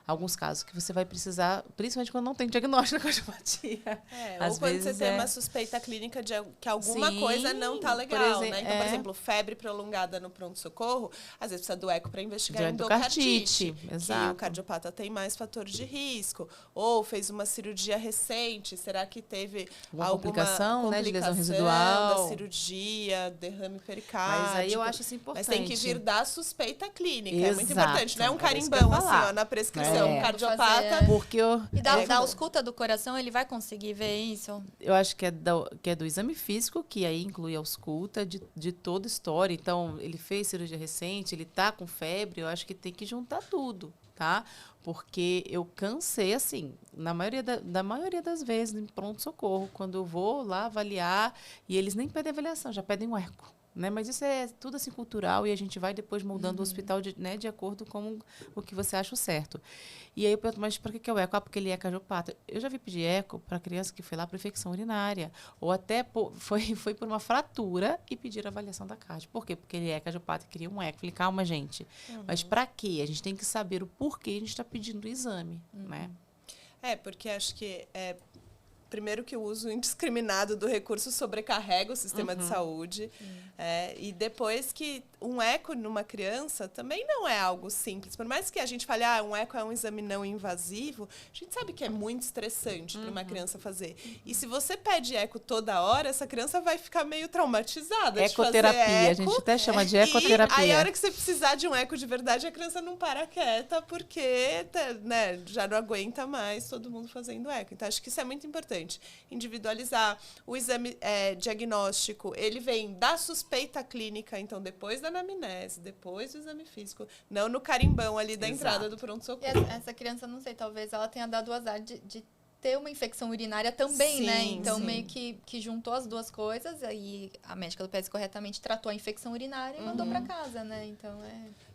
alguns casos que você vai precisar, principalmente quando não tem diagnóstico de cardiopatia. Ou quando você tem uma suspeita clínica de que alguma coisa não está legal, né? Então, por exemplo, febre prolongada no pronto-socorro, às vezes precisa do eco para investigar endocardite. Exato. Que o cardiopata tem mais fatores de risco. Ou fez uma cirurgia recente, será que teve alguma complicação, né, de lesão residual da cirurgia, derrame pericárdico? Mas aí eu acho isso importante. Mas tem que vir da suspeita clínica, Exato. É muito importante. Não é um carimbão, assim, ó, na prescrição. Um cardiopata. Porque e da ausculta do coração, ele vai conseguir ver isso? Eu acho que é do exame físico, que aí inclui a ausculta de toda a história. Então, ele fez cirurgia recente, ele tá com febre, eu acho que tem que juntar tudo, tá? Porque eu cansei, assim, na maioria das vezes, em pronto-socorro, quando eu vou lá avaliar, e eles nem pedem avaliação, já pedem um eco. Né? Mas isso é tudo assim cultural e a gente vai depois moldando o hospital de acordo com o que você acha o certo. E aí eu pergunto, mas para que é o eco? Porque ele é cardiopata. Eu já vi pedir eco para criança que foi lá para infecção urinária. Ou até foi por uma fratura e pedir a avaliação da cardio. Por quê? Porque ele é cardiopata e queria um eco. Falei, calma, gente. Mas para quê? A gente tem que saber o porquê a gente está pedindo o exame. Né? Porque acho que primeiro que o uso indiscriminado do recurso sobrecarrega o sistema de saúde. E depois que um eco numa criança também não é algo simples. Por mais que a gente fale, um eco é um exame não invasivo, a gente sabe que é muito estressante para uma criança fazer. E se você pede eco toda hora, essa criança vai ficar meio traumatizada Ecoterapia, de fazer eco. A gente até chama de ecoterapia. Aí a hora que você precisar de um eco de verdade, a criança não para quieta, porque né, já não aguenta mais todo mundo fazendo eco. Então, acho que isso é muito importante. Individualizar o exame diagnóstico, ele vem da suspeita clínica, então depois da anamnese, depois do exame físico, não no carimbão ali da entrada do pronto-socorro. E essa criança, não sei, talvez ela tenha dado o azar de ter uma infecção urinária também, né? Então, meio que juntou as duas coisas, aí a médica do PS corretamente tratou a infecção urinária e mandou para casa, né? Então,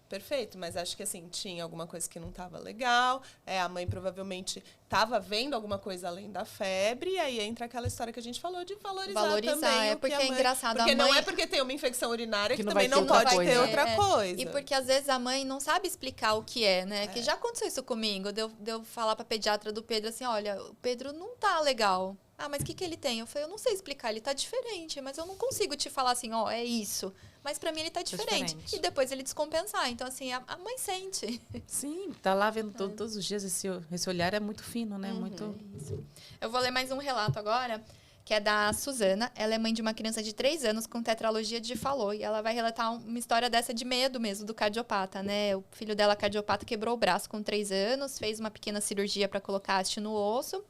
Perfeito, mas acho que assim, tinha alguma coisa que não estava legal, a mãe provavelmente estava vendo alguma coisa além da febre, e aí entra aquela história que a gente falou de valorizar também. Porque é engraçado. Porque a mãe não é porque tem uma infecção urinária que não também não pode ter outra coisa. E porque às vezes a mãe não sabe explicar o que é, né? Que já aconteceu isso comigo, de eu falar pra pediatra do Pedro assim, olha, o Pedro não tá legal. Mas o que ele tem? Eu falei, eu não sei explicar, ele tá diferente, mas eu não consigo te falar assim, é isso. Mas pra mim ele tá diferente. E depois ele descompensar. Então, assim, a mãe sente. Sim, tá lá vendo todos os dias. Esse olhar é muito fino, né? Muito. Isso. Eu vou ler mais um relato agora, que é da Suzana. Ela é mãe de uma criança de 3 anos com tetralogia de Fallot. E ela vai relatar uma história dessa de medo mesmo do cardiopata, né? O filho dela, cardiopata, quebrou o braço com 3 anos, fez uma pequena cirurgia para colocar haste no osso.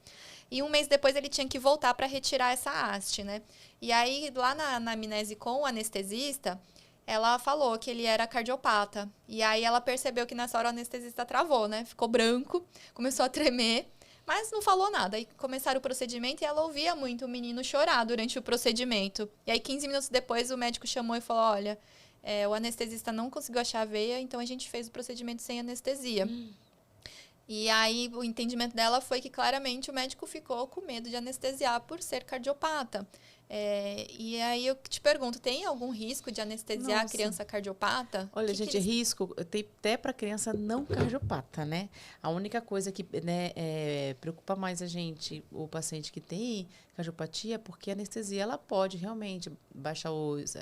E 1 mês depois ele tinha que voltar para retirar essa haste, né? E aí, lá na anamnese com o anestesista, ela falou que ele era cardiopata. E aí ela percebeu que nessa hora o anestesista travou, né? Ficou branco, começou a tremer, mas não falou nada. Aí começaram o procedimento e ela ouvia muito o menino chorar durante o procedimento. E aí 15 minutos depois o médico chamou e falou, olha, o anestesista não conseguiu achar a veia, então a gente fez o procedimento sem anestesia. E aí o entendimento dela foi que claramente o médico ficou com medo de anestesiar por ser cardiopata. E aí eu te pergunto, tem algum risco de anestesiar a criança cardiopata? Olha, gente, risco tem até para criança não cardiopata, né? A única coisa que, né, preocupa mais a gente, o paciente que tem cardiopatia, porque a anestesia ela pode realmente baixar os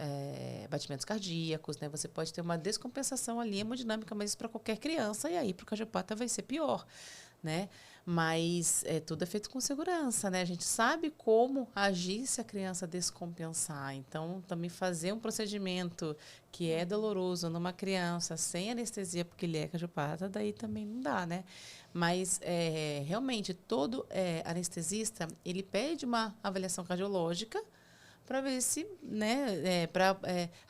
batimentos cardíacos, né? Você pode ter uma descompensação ali hemodinâmica, mas isso para qualquer criança, e aí para o cardiopata vai ser pior, né? Mas tudo é feito com segurança, né? A gente sabe como agir se a criança descompensar. Então, também fazer um procedimento que é doloroso numa criança sem anestesia, porque ele é cardiopata, daí também não dá, né? Mas, realmente, todo anestesista, ele pede uma avaliação cardiológica para ver se, né,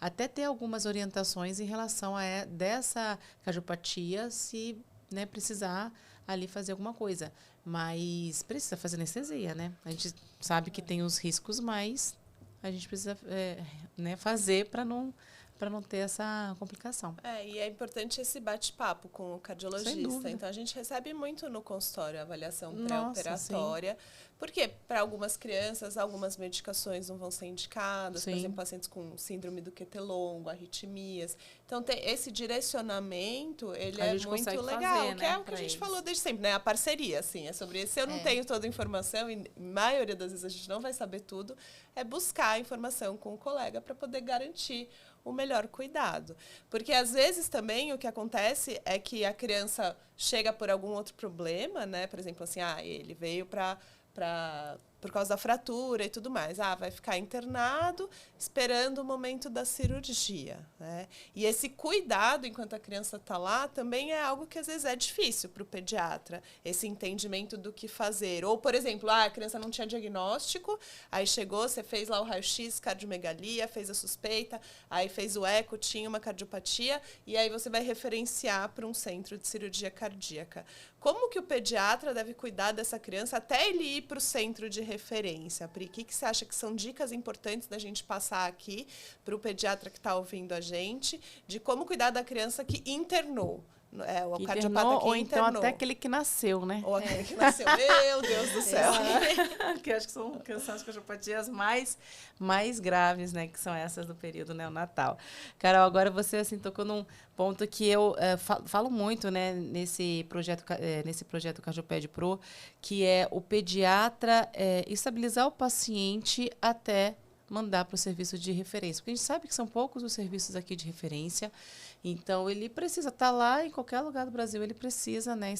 até ter algumas orientações em relação a dessa cardiopatia, se, né, precisar ali fazer alguma coisa. Mas precisa fazer anestesia, né? A gente sabe que tem os riscos, mas a gente precisa né, fazer para não ter essa complicação. E é importante esse bate-papo com o cardiologista. Então, a gente recebe muito no consultório a avaliação pré-operatória, porque para algumas crianças, algumas medicações não vão ser indicadas, por exemplo, pacientes com síndrome do QT longo, arritmias. Então, esse direcionamento, ele é muito legal, fazer, que é o que a gente falou desde sempre, né? A parceria, assim, é sobre isso. Se eu não tenho toda a informação, e a maioria das vezes a gente não vai saber tudo, é buscar a informação com o colega para poder garantir o melhor cuidado. Porque, às vezes, também, o que acontece é que a criança chega por algum outro problema, né? Por exemplo, assim, ele veio por causa da fratura e tudo mais. Vai ficar internado esperando o momento da cirurgia, né? E esse cuidado enquanto a criança está lá também é algo que às vezes é difícil para o pediatra, esse entendimento do que fazer. Ou, por exemplo, a criança não tinha diagnóstico, aí chegou, você fez lá o raio-x, cardiomegalia, fez a suspeita, aí fez o eco, tinha uma cardiopatia, e aí você vai referenciar para um centro de cirurgia cardíaca. Como que o pediatra deve cuidar dessa criança até ele ir para o centro de referência? Pri, o que você acha que são dicas importantes da gente passar aqui para o pediatra que está ouvindo a gente, de como cuidar da criança que internou? O cardiopata que ou internou. então até aquele que nasceu, né? Ou aquele que nasceu. Meu Deus do céu. Que acho que são as cardiopatias mais graves, né? Que são essas do período neonatal. Carol, agora você assim, tocou num ponto que eu falo muito, né? Nesse projeto Cardioped Pro, que é o pediatra estabilizar o paciente até mandar para o serviço de referência. Porque a gente sabe que são poucos os serviços aqui de referência. Então, ele precisa estar lá em qualquer lugar do Brasil, ele precisa, né,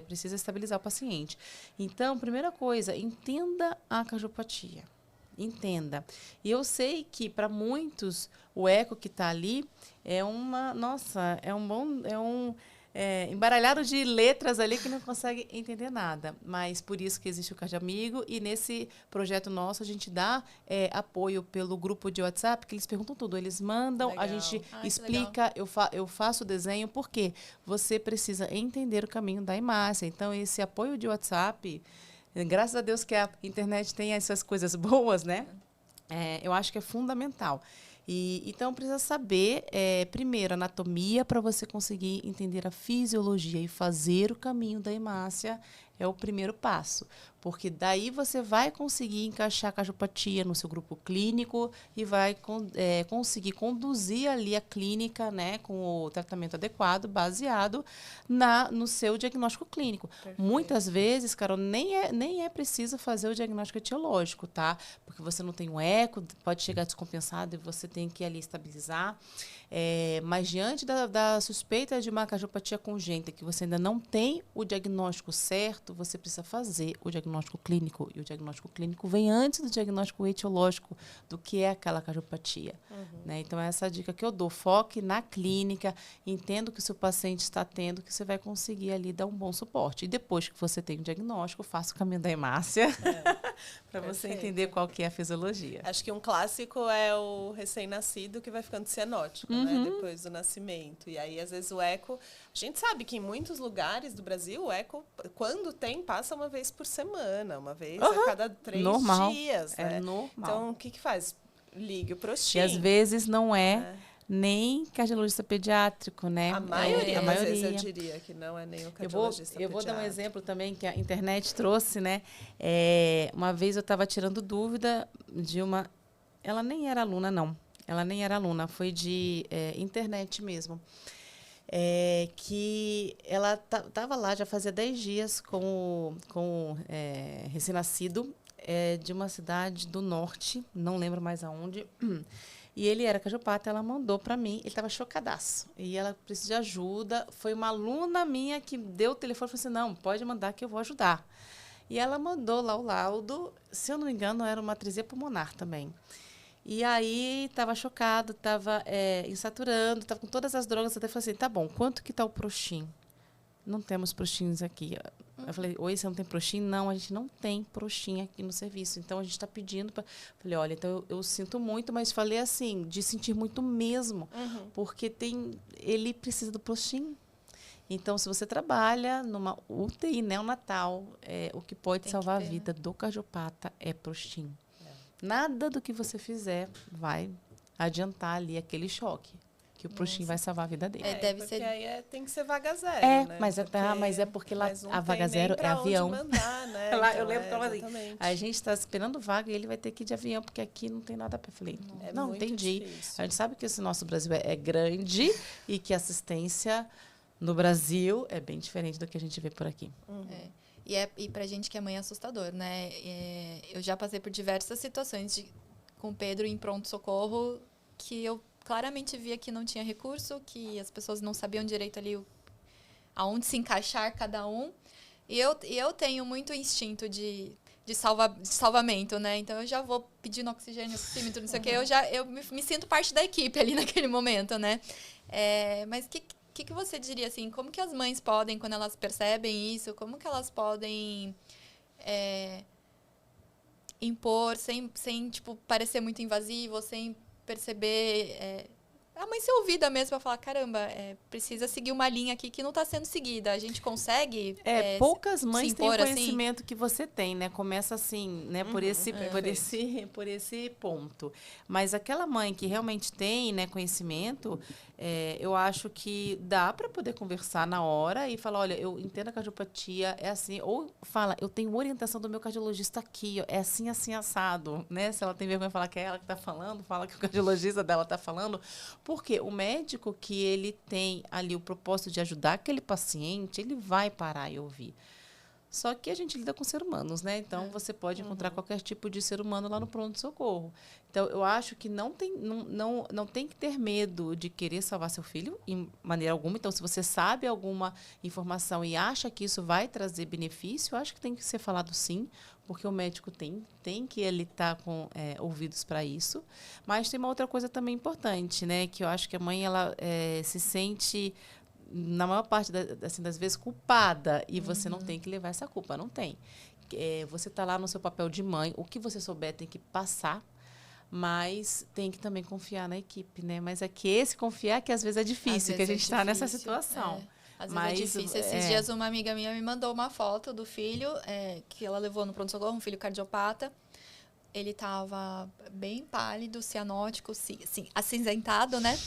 precisa estabilizar o paciente. Então, primeira coisa, entenda a cardiopatia. Entenda. E eu sei que, para muitos, o eco que está ali é um embaralhado de letras ali que não consegue entender nada. Mas por isso que existe o CardioAmigo, e nesse projeto nosso a gente dá apoio pelo grupo de WhatsApp, que eles perguntam tudo. Eles mandam, legal. A gente explica, eu faço o desenho, porque você precisa entender o caminho da hemácia. Então, esse apoio de WhatsApp, graças a Deus que a internet tem essas coisas boas, né? Eu acho que é fundamental. Então, precisa saber, primeiro, anatomia, para você conseguir entender a fisiologia e fazer o caminho da hemácia é o primeiro passo. Porque daí você vai conseguir encaixar a cardiopatia no seu grupo clínico e vai conseguir conduzir ali a clínica, né, com o tratamento adequado, baseado no seu diagnóstico clínico. Perfeito. Muitas vezes, Carol, nem é preciso fazer o diagnóstico etiológico, tá? Porque você não tem um eco, pode chegar descompensado e você tem que ali estabilizar. Mas diante da suspeita de uma cardiopatia congênita, que você ainda não tem o diagnóstico certo, fato, você precisa fazer o diagnóstico clínico. E o diagnóstico clínico vem antes do diagnóstico etiológico do que é aquela cardiopatia. Né? Então, essa é a dica que eu dou. Foque na clínica, entenda o que o seu paciente está tendo, que você vai conseguir ali dar um bom suporte. E depois que você tem o diagnóstico, faça o caminho da hemácia para você entender qual que é a fisiologia. Acho que um clássico é o recém-nascido que vai ficando cianótico, né? Depois do nascimento. E aí, às vezes, o eco... A gente sabe que em muitos lugares do Brasil, o eco, quando tem, passa uma vez por semana, uma vez a cada 3 dias. Né? É normal. Então, o que faz? Ligue o prostim. E às vezes não é nem cardiologista pediátrico, né? A maioria das vezes eu diria que não é nem o cardiologista Eu vou pediátrico. dar um exemplo também que a internet trouxe, né? Uma vez eu estava tirando dúvida de uma... Ela nem era aluna, não. Ela nem era aluna, foi de internet mesmo. Que ela estava lá, já fazia 10 dias com recém-nascido, de uma cidade do norte, não lembro mais aonde, e ele era cardiopata, ela mandou para mim, ele estava chocadaço, e ela precisa de ajuda, foi uma aluna minha que deu o telefone e falou assim, não, pode mandar que eu vou ajudar. E ela mandou lá o laudo, se eu não me engano, era uma atrisia pulmonar também. E aí, estava chocado, estava insaturando, estava com todas as drogas, até falei assim, tá bom, quanto que está o Prostin? Não temos Prostins aqui. Eu falei, oi, você não tem Prostin? Não, a gente não tem Prostin aqui no serviço. Então, a gente está pedindo para... Falei, olha, então eu sinto muito, mas falei assim, de sentir muito mesmo, porque ele precisa do Prostin. Então, se você trabalha numa UTI neonatal, o que pode salvar a vida do cardiopata é Prostin. Nada do que você fizer vai adiantar ali aquele choque. Que o Prostin vai salvar a vida dele. Porque aí tem que ser vaga zero, né? Mas é porque lá a vaga zero é avião. Mandar, né? Lá, então, eu lembro que ela assim, a gente está esperando vaga e ele vai ter que ir de avião, porque aqui não tem nada para falei. Não, entendi. Difícil. A gente sabe que esse nosso Brasil é grande e que a assistência no Brasil é bem diferente do que a gente vê por aqui. E pra gente que é mãe é assustador, né? Eu já passei por diversas situações com o Pedro em pronto-socorro que eu claramente via que não tinha recurso, que as pessoas não sabiam direito ali aonde se encaixar cada um. E eu tenho muito instinto de salvamento, né? Então, eu já vou pedindo oxigênio, oxímetro, não sei o quê. Eu me sinto parte da equipe ali naquele momento, né? Mas o que você diria, assim? Como que as mães podem, quando elas percebem isso, como que elas podem impor sem tipo, parecer muito invasivo, sem perceber... a mãe ser ouvida mesmo para falar, caramba, precisa seguir uma linha aqui que não está sendo seguida. A gente consegue poucas mães têm o conhecimento assim? Que você tem, né? Começa assim, né? Por esse ponto. Mas aquela mãe que realmente tem, né, conhecimento, eu acho que dá para poder conversar na hora e falar, olha, eu entendo a cardiopatia, é assim. Ou fala, eu tenho orientação do meu cardiologista aqui, ó, é assim, assim, assado, né? Se ela tem vergonha de falar que é ela que está falando, fala que o cardiologista dela está falando. Porque o médico que ele tem ali o propósito de ajudar aquele paciente, ele vai parar e ouvir. Só que a gente lida com seres humanos, né? Então, você pode encontrar qualquer tipo de ser humano lá no pronto-socorro. Então, eu acho que não tem que ter medo de querer salvar seu filho, em maneira alguma. Então, se você sabe alguma informação e acha que isso vai trazer benefício, eu acho que tem que ser falado sim, porque o médico tem que ele estar com ouvidos para isso. Mas tem uma outra coisa também importante, né? Que eu acho que a mãe ela se sente, na maior parte das vezes, culpada. E você não tem que levar essa culpa, não tem. Você está lá no seu papel de mãe, o que você souber tem que passar, mas tem que também confiar na equipe, né? Mas é que esse confiar que às vezes é difícil, que a gente está nessa situação. Às vezes é difícil. Esses dias uma amiga minha me mandou uma foto do filho que ela levou no pronto-socorro, um filho cardiopata. Ele estava bem pálido, cianótico, assim, acinzentado, né?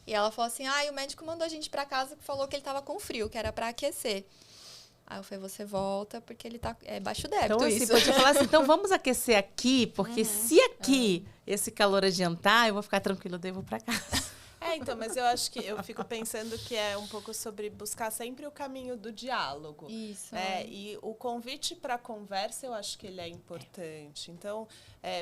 E ela falou assim, o médico mandou a gente para casa que falou que ele estava com frio, que era para aquecer. Aí eu falei, você volta, porque ele tá baixo débito, então, isso. Então, assim, pode falar assim, então vamos aquecer aqui, porque se aqui esse calor adiantar, eu vou ficar tranquilo, daí eu vou para casa. Então, mas eu acho que eu fico pensando que é um pouco sobre buscar sempre o caminho do diálogo. Isso. E o convite para a conversa, eu acho que ele é importante. Então,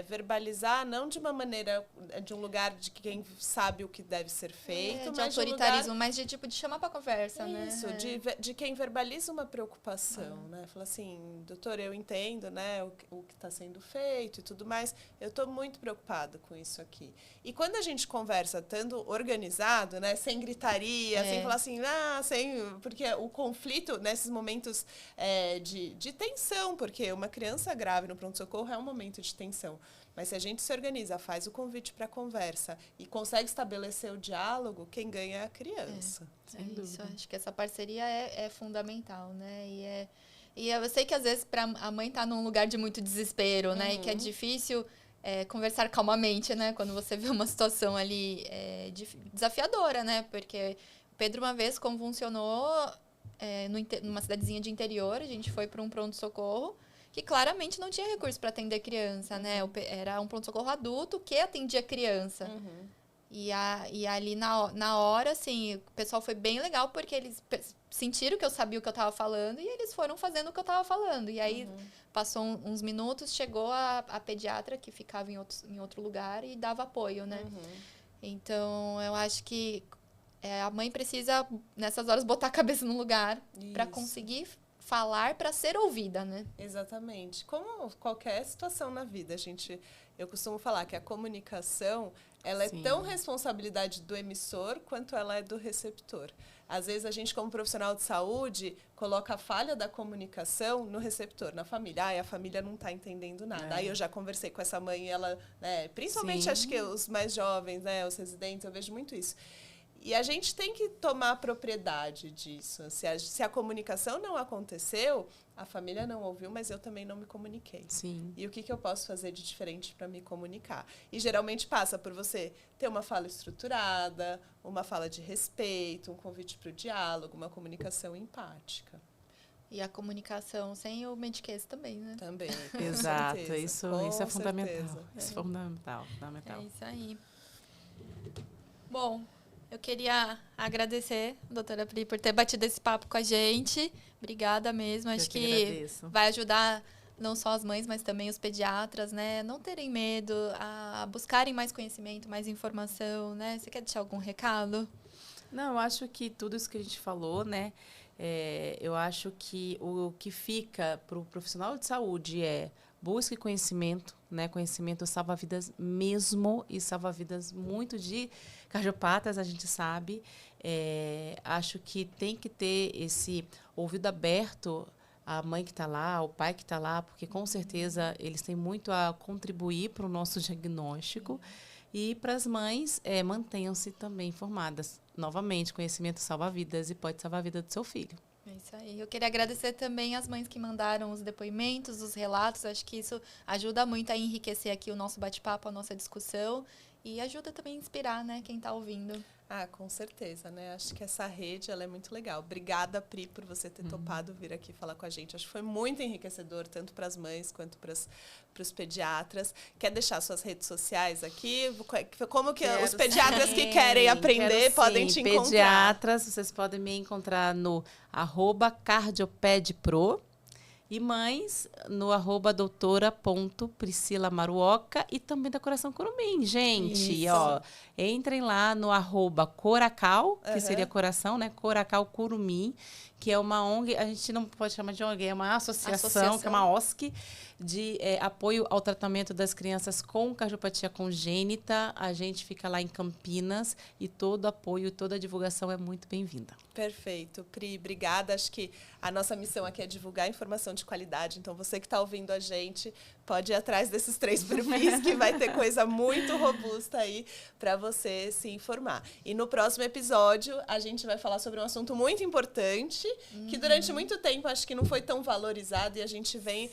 verbalizar, não de uma maneira, de um lugar de quem sabe o que deve ser feito, De mas autoritarismo, mas de tipo de chamar para conversa, né? isso, de quem verbaliza uma preocupação, né? Fala assim, doutor, eu entendo, né, o que está sendo feito e tudo mais, eu estou muito preocupada com isso aqui. E quando a gente conversa estando organizado, né, sem gritaria, sem falar assim, porque o conflito nesses momentos de tensão, porque uma criança grave no pronto-socorro é um momento de tensão. Mas se a gente se organiza, faz o convite para a conversa e consegue estabelecer o diálogo, quem ganha é a criança. Isso, acho que essa parceria é fundamental, né? E eu sei que às vezes para a mãe tá num lugar de muito desespero, né? E que é difícil conversar calmamente, né? Quando você vê uma situação ali desafiadora, né? Porque o Pedro uma vez convulsionou numa cidadezinha de interior, a gente foi para um pronto-socorro que claramente não tinha recurso para atender criança, né? Era um pronto-socorro adulto que atendia criança. E ali na hora, assim, o pessoal foi bem legal porque eles sentiram que eu sabia o que eu estava falando e eles foram fazendo o que eu estava falando. E aí, passou uns minutos, chegou a pediatra que ficava em outro lugar e dava apoio, né? Então, eu acho que a mãe precisa, nessas horas, botar a cabeça no lugar para conseguir falar, para ser ouvida, né? Exatamente. Como qualquer situação na vida, eu costumo falar que a comunicação, ela é tão responsabilidade do emissor quanto ela é do receptor. Às vezes, a gente, como profissional de saúde, coloca a falha da comunicação no receptor, na família. A família não está entendendo nada. Aí eu já conversei com essa mãe e ela, né, principalmente acho que os mais jovens, né, os residentes, eu vejo muito isso. E a gente tem que tomar propriedade disso. Se a comunicação não aconteceu, a família não ouviu, mas eu também não me comuniquei. Sim. E o que eu posso fazer de diferente para me comunicar? E geralmente passa por você ter uma fala estruturada, uma fala de respeito, um convite para o diálogo, uma comunicação empática. E a comunicação sem o mediquês também, né? Também. Exato, certeza, isso é fundamental. certeza. Isso é fundamental. É isso aí. Bom, eu queria agradecer, doutora Pri, por ter batido esse papo com a gente. Obrigada mesmo. Acho que vai ajudar não só as mães, mas também os pediatras, né? Não terem medo, a buscarem mais conhecimento, mais informação, né? Você quer deixar algum recado? Não, eu acho que tudo isso que a gente falou, né? Eu acho que o que fica para o profissional de saúde busque conhecimento, né? Conhecimento salva vidas mesmo e salva vidas muito de cardiopatas, a gente sabe. Acho que tem que ter esse ouvido aberto, a mãe que está lá, o pai que está lá, porque com certeza eles têm muito a contribuir para o nosso diagnóstico. E para as mães, mantenham-se também informadas. Novamente, conhecimento salva vidas e pode salvar a vida do seu filho. É isso aí. Eu queria agradecer também as mães que mandaram os depoimentos, os relatos. Acho que isso ajuda muito a enriquecer aqui o nosso bate-papo, a nossa discussão. E ajuda também a inspirar, né, quem está ouvindo. Com certeza, né? Acho que essa rede ela é muito legal. Obrigada, Pri, por você ter topado vir aqui falar com a gente. Acho que foi muito enriquecedor, tanto para as mães quanto para os pediatras. Quer deixar suas redes sociais aqui? Como que os pediatras que querem aprender podem te encontrar? Pediatras, vocês podem me encontrar no @cardiopedpro. E mães, no @doutora.Priscila Maruoca e também da Coração Curumim, gente. Entrem lá no @Coracal, que seria coração, né? Coracal Curumim, que é uma ONG, a gente não pode chamar de ONG, é uma associação. Que é uma OSC, de apoio ao tratamento das crianças com cardiopatia congênita. A gente fica lá em Campinas e todo apoio, toda a divulgação é muito bem-vinda. Perfeito. Pri, obrigada. Acho que a nossa missão aqui é divulgar informação de qualidade. Então, você que está ouvindo a gente, pode ir atrás desses 3 perfis, que vai ter coisa muito robusta aí para você se informar. E no próximo episódio, a gente vai falar sobre um assunto muito importante, que durante muito tempo acho que não foi tão valorizado, e a gente vem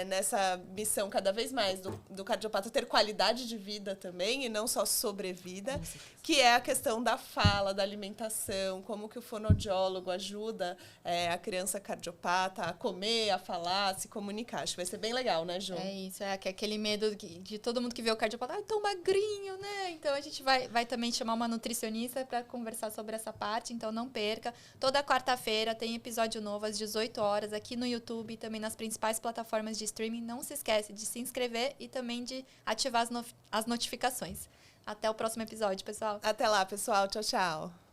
nessa missão cada vez mais do cardiopata ter qualidade de vida também, e não só sobrevida, que é a questão da fala, da alimentação, como que o fonoaudiólogo ajuda a criança cardiopata a comer, a falar, a se comunicar. Acho que vai ser bem legal, né, Ju? É isso, aquele medo de todo mundo que vê o cardiopata, tão magrinho, né? Então a gente vai também chamar uma nutricionista para conversar sobre essa parte, então não perca. Toda quarta-feira tem episódio novo às 18 horas aqui no YouTube e também nas principais plataformas de streaming. streaming, não se esquece de se inscrever e também de ativar as notificações. Até o próximo episódio, pessoal. Até lá, pessoal. Tchau, tchau.